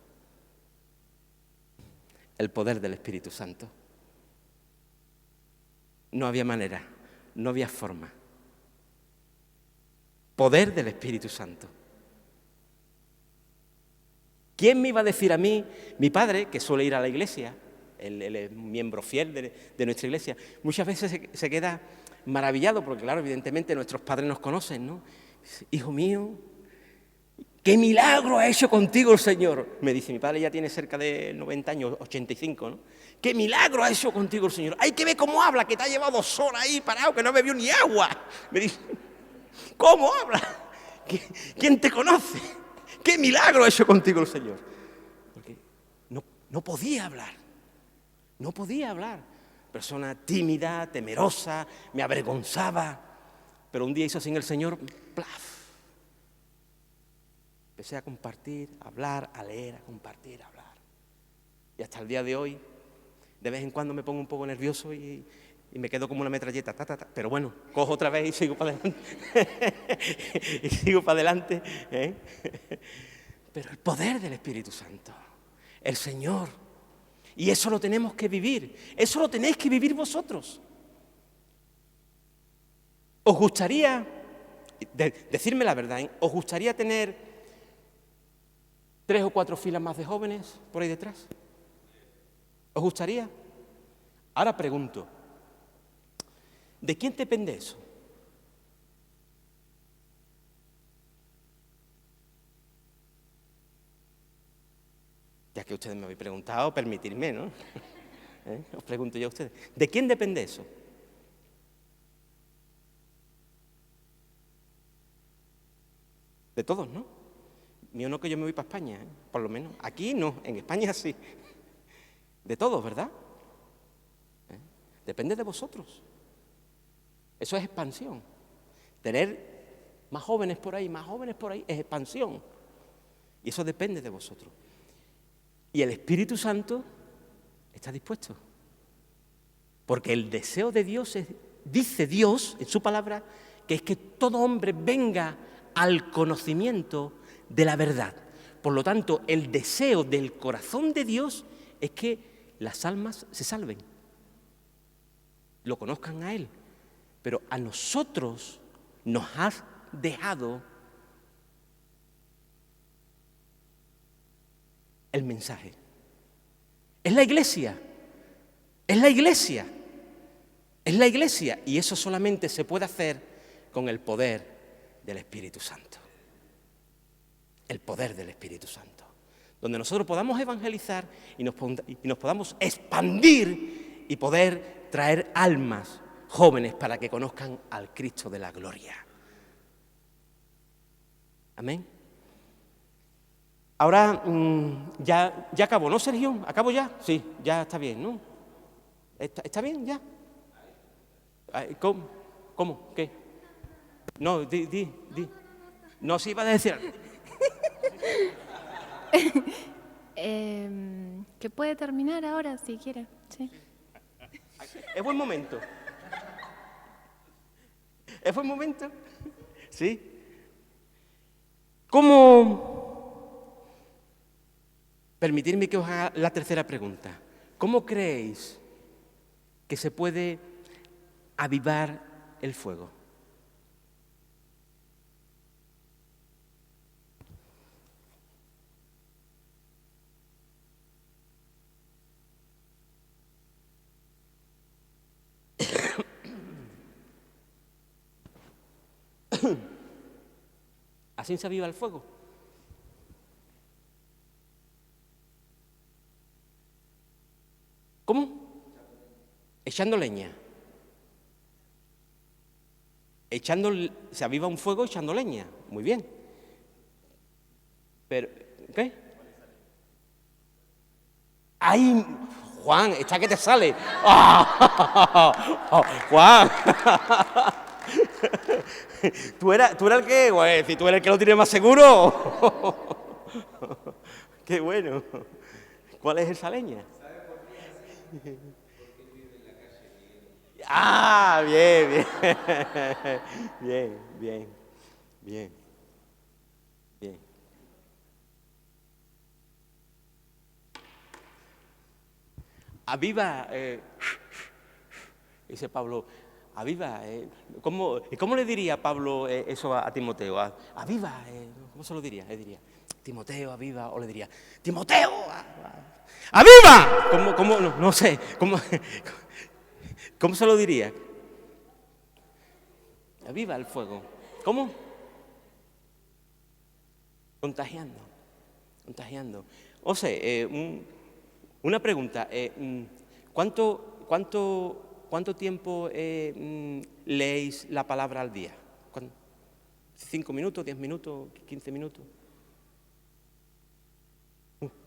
El poder del Espíritu Santo. No había manera, no había forma. Poder del Espíritu Santo. ¿Quién me iba a decir a mí? Mi padre, que suele ir a la iglesia, él es miembro fiel de nuestra iglesia, muchas veces se queda maravillado, porque claro, evidentemente nuestros padres nos conocen, ¿no? Dice, hijo mío, ¡qué milagro ha hecho contigo el Señor! Me dice, mi padre ya tiene cerca de 90 años, 85, ¿no? ¡Qué milagro ha hecho contigo el Señor! ¡Hay que ver cómo habla, que te ha llevado 2 horas ahí parado, que no bebió ni agua! Me dice, ¿cómo habla? ¿Quién te conoce? ¡Qué milagro ha hecho contigo el Señor! Porque no podía hablar, no podía hablar. Persona tímida, temerosa, me avergonzaba. Pero un día hizo así en el Señor, ¡plaf! Empecé a compartir, a hablar, a leer, a compartir, a hablar. Y hasta el día de hoy, de vez en cuando me pongo un poco nervioso y me quedo como una metralleta, pero bueno, cojo otra vez y sigo para adelante. Y sigo para adelante. Pero el poder del Espíritu Santo, el Señor, y eso lo tenemos que vivir, eso lo tenéis que vivir vosotros. ¿Os gustaría, decirme la verdad, os gustaría tener 3 o 4 filas más de jóvenes por ahí detrás? ¿Os gustaría? Ahora pregunto, ¿de quién depende eso? Ya que ustedes me habéis preguntado, permitirme, ¿no? Os pregunto yo a ustedes, ¿de quién depende eso? De todos, ¿no? Mío no, que yo me voy para España, por lo menos. Aquí no, en España sí. De todos, ¿verdad? Depende de vosotros. Eso es expansión. Tener más jóvenes por ahí es expansión. Y eso depende de vosotros. Y el Espíritu Santo está dispuesto. Porque el deseo de Dios es, dice Dios en su palabra, que es que todo hombre venga al conocimiento de la verdad. Por lo tanto, el deseo del corazón de Dios es que las almas se salven, lo conozcan a Él. Pero a nosotros nos has dejado el mensaje. Es la iglesia, es la iglesia, es la iglesia. Y eso solamente se puede hacer con el poder del Espíritu Santo. El poder del Espíritu Santo. Donde nosotros podamos evangelizar y nos podamos expandir y poder traer almas jóvenes para que conozcan al Cristo de la gloria. Amén. Ahora ya acabo, ¿no, Sergio? ¿Acabo ya? Sí, ya está bien, ¿no? ¿Está bien ya? ¿Cómo? ¿Qué? No, di. No, sí iba a decir algo. Que puede terminar ahora, si quiere. Sí. Es buen momento. ¿Es buen momento? ¿Sí? ¿Cómo? Permitidme que os haga la tercera pregunta. ¿Cómo creéis que se puede avivar el fuego? Así se aviva el fuego. ¿Cómo? Echando leña. Se aviva un fuego echando leña. Muy bien. Pero, ¿qué? ¡Ay! Juan, está que te sale. ¡Oh! Juan. ¿Tú eras el que, güey, si tú eres el que lo tiene más seguro? ¡Qué bueno! ¿Cuál es esa leña? Ah, bien. Aviva, dice Pablo, aviva. ¿Cómo le diría Pablo eso a Timoteo? Aviva, ¿cómo se lo diría? Le diría, Timoteo, aviva, o le diría, Timoteo, aviva. ¿Cómo? No sé, ¿cómo se lo diría? Aviva el fuego. ¿Cómo? Contagiando. O sea, una pregunta. ¿Cuánto tiempo leéis la palabra al día? ¿5 minutos, 10 minutos, 15 minutos?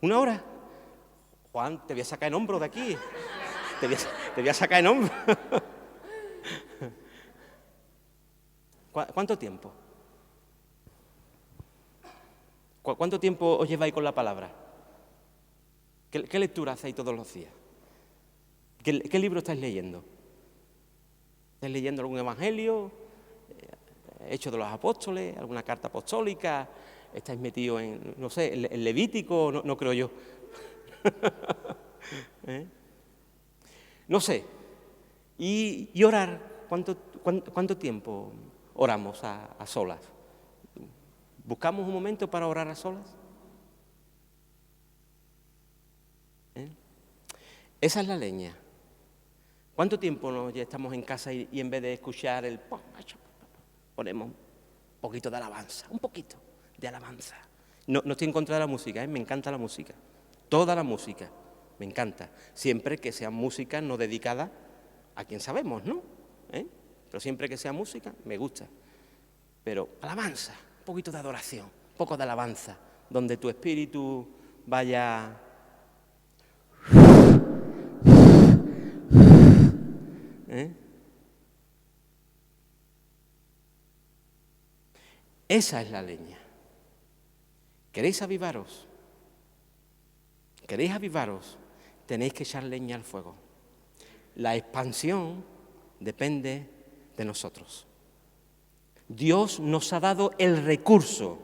¿1 hora? Juan, te voy a sacar en hombro de aquí. Te voy a sacar en hombro. ¿Cuánto tiempo? ¿Cuánto tiempo os lleváis con la palabra? ¿Qué lectura hacéis todos los días? ¿Qué libro estáis leyendo? ¿Estáis leyendo algún evangelio? ¿Hechos de los Apóstoles? ¿Alguna carta apostólica? ¿Estáis metidos en, no sé, en Levítico? No creo yo. No sé. ¿Y orar? ¿Cuánto tiempo oramos a solas? ¿Buscamos un momento para orar a solas? Esa es la leña. ¿Cuánto tiempo ya estamos en casa y en vez de escuchar el ponemos un poquito de alabanza, un poquito de alabanza? No estoy en contra de la música, me encanta la música, toda la música, me encanta, siempre que sea música no dedicada a quien sabemos, ¿no? Pero siempre que sea música, me gusta. Pero alabanza, un poquito de adoración, un poco de alabanza, donde tu espíritu vaya... Esa es la leña. ¿Queréis avivaros? Tenéis que echar leña al fuego. La expansión depende de nosotros. Dios nos ha dado el recurso.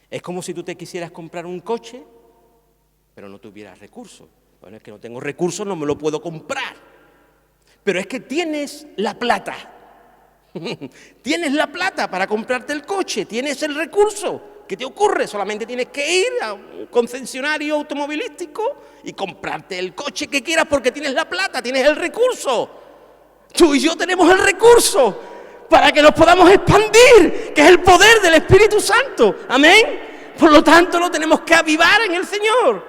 Es como si tú te quisieras comprar un coche, pero no tuvieras recursos. Bueno, es que no tengo recursos, no me lo puedo comprar. Pero es que tienes la plata. Tienes la plata para comprarte el coche, tienes el recurso. ¿Qué te ocurre? Solamente tienes que ir a un concesionario automovilístico y comprarte el coche que quieras porque tienes la plata, tienes el recurso. Tú y yo tenemos el recurso para que nos podamos expandir, que es el poder del Espíritu Santo. Amén. Por lo tanto, lo tenemos que avivar en el Señor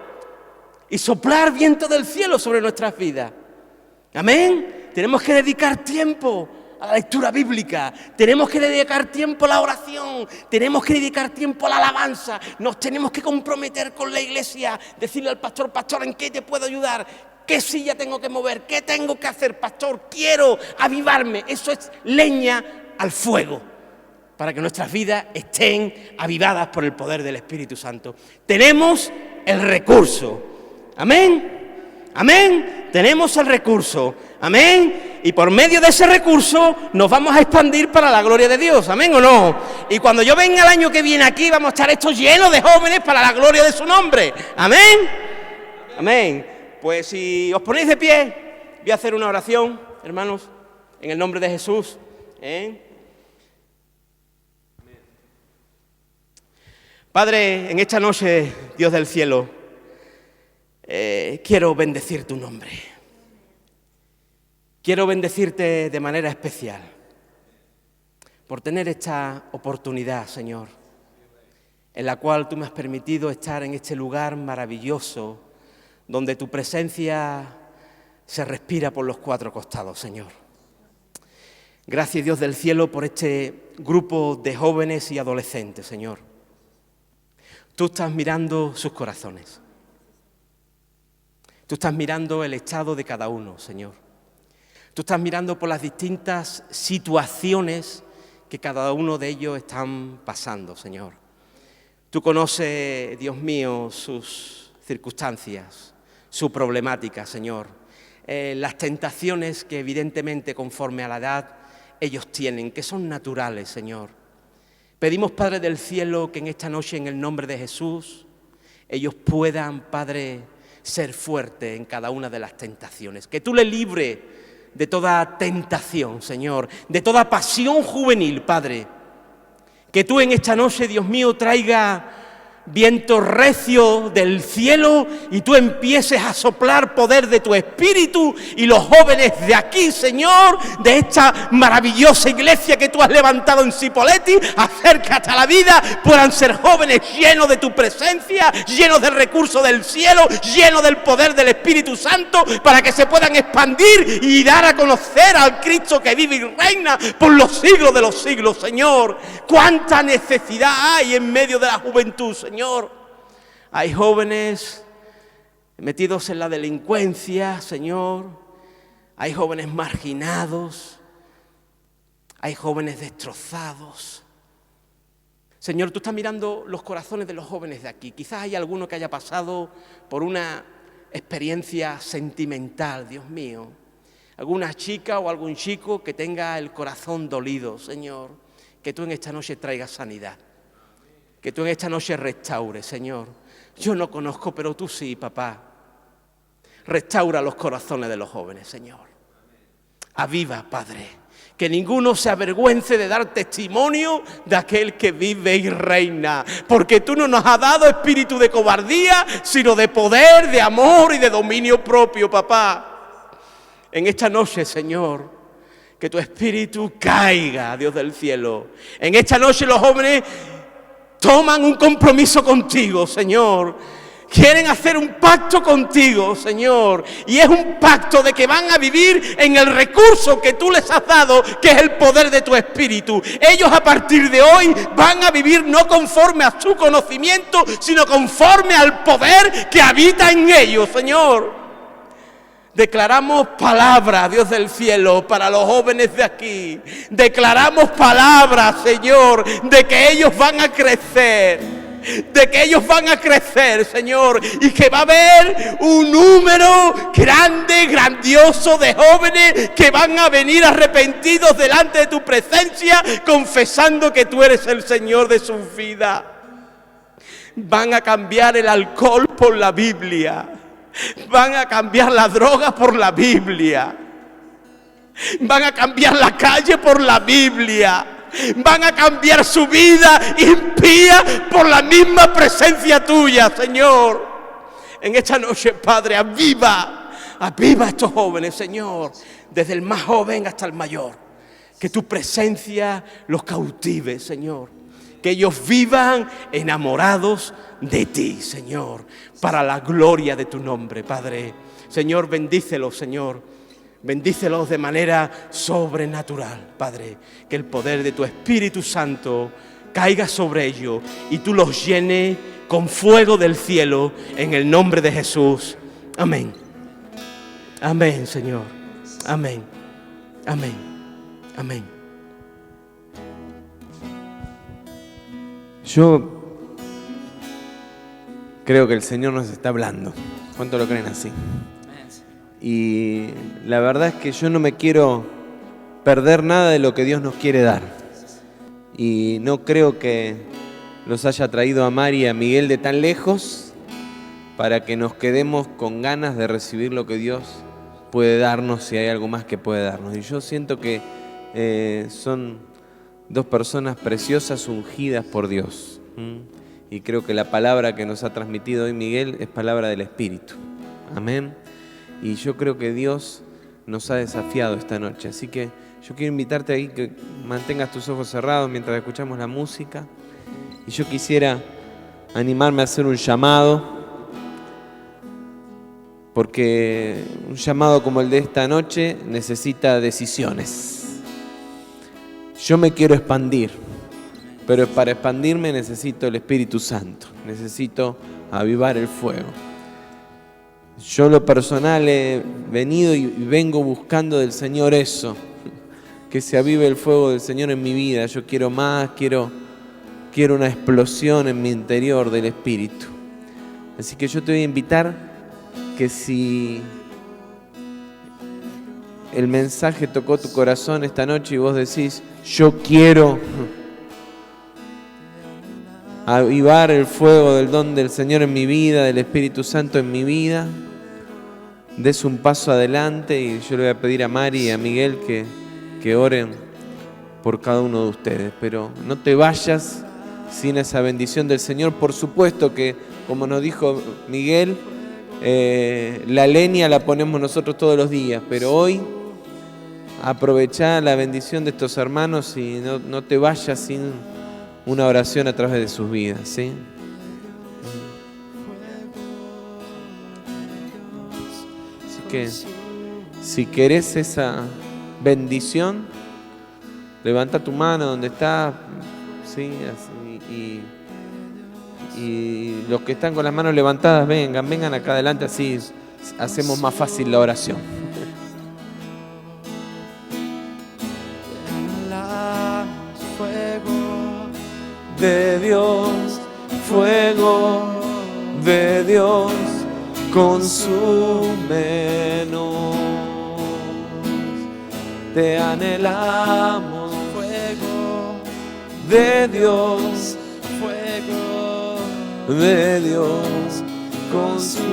y soplar viento del cielo sobre nuestras vidas. Amén. Tenemos que dedicar tiempo a la lectura bíblica, tenemos que dedicar tiempo a la oración, tenemos que dedicar tiempo a la alabanza, nos tenemos que comprometer con la iglesia, decirle al pastor, pastor, ¿en qué te puedo ayudar? ¿Qué silla tengo que mover? ¿Qué tengo que hacer, pastor? Quiero avivarme. Eso es leña al fuego, para que nuestras vidas estén avivadas por el poder del Espíritu Santo. Tenemos el recurso. Amén. Amén. Tenemos el recurso. Amén. Y por medio de ese recurso nos vamos a expandir para la gloria de Dios. ¿Amén o no? Y cuando yo venga el año que viene aquí, vamos a estar estos llenos de jóvenes para la gloria de su nombre. ¿Amén? Amén. Pues si os ponéis de pie, voy a hacer una oración, hermanos, en el nombre de Jesús. Padre, en esta noche, Dios del cielo, quiero bendecir tu nombre. Quiero bendecirte de manera especial, por tener esta oportunidad, Señor, en la cual tú me has permitido estar en este lugar maravilloso, donde tu presencia se respira por los cuatro costados, Señor. Gracias, Dios del cielo, por este grupo de jóvenes y adolescentes, Señor. Tú estás mirando sus corazones. Tú estás mirando el estado de cada uno, Señor. Tú estás mirando por las distintas situaciones que cada uno de ellos están pasando, Señor. Tú conoces, Dios mío, sus circunstancias, su problemática, Señor. Las tentaciones que evidentemente conforme a la edad ellos tienen, que son naturales, Señor. Pedimos, Padre del cielo, que en esta noche, en el nombre de Jesús, ellos puedan, Padre, ser fuertes en cada una de las tentaciones. Que tú les libres de toda tentación, Señor, de toda pasión juvenil, Padre. Que tú en esta noche, Dios mío, traiga viento recio del cielo y tú empieces a soplar poder de tu espíritu y los jóvenes de aquí, Señor, de esta maravillosa iglesia que tú has levantado en Cipolletti, acércate a la vida, puedan ser jóvenes llenos de tu presencia, llenos del recurso del cielo, llenos del poder del Espíritu Santo, para que se puedan expandir y dar a conocer al Cristo que vive y reina por los siglos de los siglos, Señor. Cuánta necesidad hay en medio de la juventud, Señor. Hay jóvenes metidos en la delincuencia, Señor. Hay jóvenes marginados. Hay jóvenes destrozados. Señor, tú estás mirando los corazones de los jóvenes de aquí. Quizás hay alguno que haya pasado por una experiencia sentimental, Dios mío. Alguna chica o algún chico que tenga el corazón dolido, Señor. Que tú en esta noche traigas sanidad. Que tú en esta noche restaures, Señor. Yo no conozco, pero tú sí, papá. Restaura los corazones de los jóvenes, Señor. Aviva, Padre. Que ninguno se avergüence de dar testimonio de aquel que vive y reina. Porque tú no nos has dado espíritu de cobardía, sino de poder, de amor y de dominio propio, papá. En esta noche, Señor, que tu espíritu caiga, Dios del cielo. En esta noche los jóvenes toman un compromiso contigo, Señor. Quieren hacer un pacto contigo, Señor. Y es un pacto de que van a vivir en el recurso que tú les has dado, que es el poder de tu Espíritu. Ellos a partir de hoy van a vivir no conforme a su conocimiento, sino conforme al poder que habita en ellos, Señor. Declaramos palabra, Dios del cielo, para los jóvenes de aquí. Declaramos palabra, Señor, de que ellos van a crecer. De que ellos van a crecer, Señor. Y que va a haber un número grande, grandioso de jóvenes que van a venir arrepentidos delante de tu presencia, confesando que tú eres el Señor de sus vidas. Van a cambiar el alcohol por la Biblia. Van a cambiar la droga por la Biblia. Van a cambiar la calle por la Biblia. Van a cambiar su vida impía por la misma presencia tuya, Señor. En esta noche, Padre, aviva a estos jóvenes, Señor, desde el más joven hasta el mayor. Que tu presencia los cautive, Señor. Que ellos vivan enamorados de ti, Señor, para la gloria de tu nombre, Padre. Señor, bendícelos, Señor. Bendícelos de manera sobrenatural, Padre. Que el poder de tu Espíritu Santo caiga sobre ellos y tú los llenes con fuego del cielo en el nombre de Jesús. Amén. Amén, Señor. Amén. Amén. Amén. Yo creo que el Señor nos está hablando. ¿Cuánto lo creen así? Y la verdad es que yo no me quiero perder nada de lo que Dios nos quiere dar. Y no creo que los haya traído a Mari y a Miguel de tan lejos para que nos quedemos con ganas de recibir lo que Dios puede darnos, si hay algo más que puede darnos. Y yo siento que son dos personas preciosas ungidas por Dios. Y creo que la palabra que nos ha transmitido hoy Miguel es palabra del Espíritu. Amén. Y yo creo que Dios nos ha desafiado esta noche. Así que Yo quiero invitarte ahí que mantengas tus ojos cerrados mientras escuchamos la música. Y yo quisiera animarme a hacer un llamado, porque un llamado como el de esta noche necesita decisiones. Yo me quiero expandir, pero para expandirme necesito el Espíritu Santo, necesito avivar el fuego. Yo lo personal he venido y vengo buscando del Señor eso, que se avive el fuego del Señor en mi vida. Yo quiero más, quiero una explosión en mi interior del Espíritu. Así que yo te voy a invitar que si el mensaje tocó tu corazón esta noche y vos decís, yo quiero avivar el fuego del don del Señor en mi vida, del Espíritu Santo en mi vida, des un paso adelante y yo le voy a pedir a Mari y a Miguel que oren por cada uno de ustedes. Pero no te vayas sin esa bendición del Señor. Por supuesto que, como nos dijo Miguel, la leña la ponemos nosotros todos los días, pero hoy aprovechá la bendición de estos hermanos y no te vayas sin una oración a través de sus vidas, ¿sí? Así que si querés esa bendición, levanta tu mano donde está, ¿sí? Así, y los que están con las manos levantadas, vengan acá adelante, así hacemos más fácil la oración. De Dios, fuego de Dios, consúmenos. Te anhelamos, fuego de Dios, fuego de Dios, consúmenos.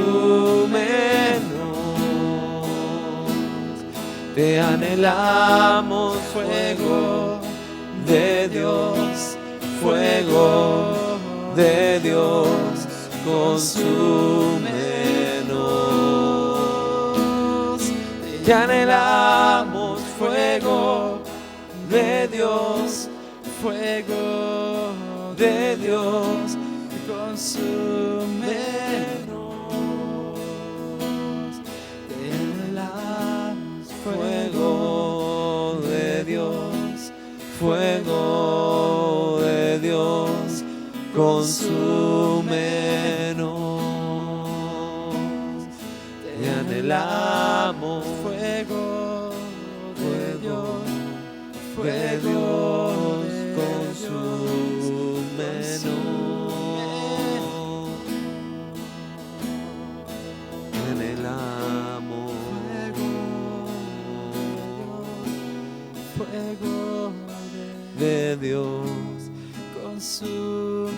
Te anhelamos, fuego de Dios, fuego de Dios, consúmenos. Te anhelamos, fuego de Dios, fuego de Dios, consúmenos. Te anhelamos, fuego de Dios, fuego de Dios, consúmenos. Te anhelamos, fuego de Dios, consúmenos. Te anhelamos, fuego de Dios, consume.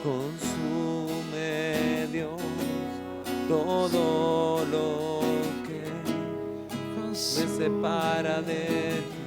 Consume, Dios, todo lo que me separa de ti.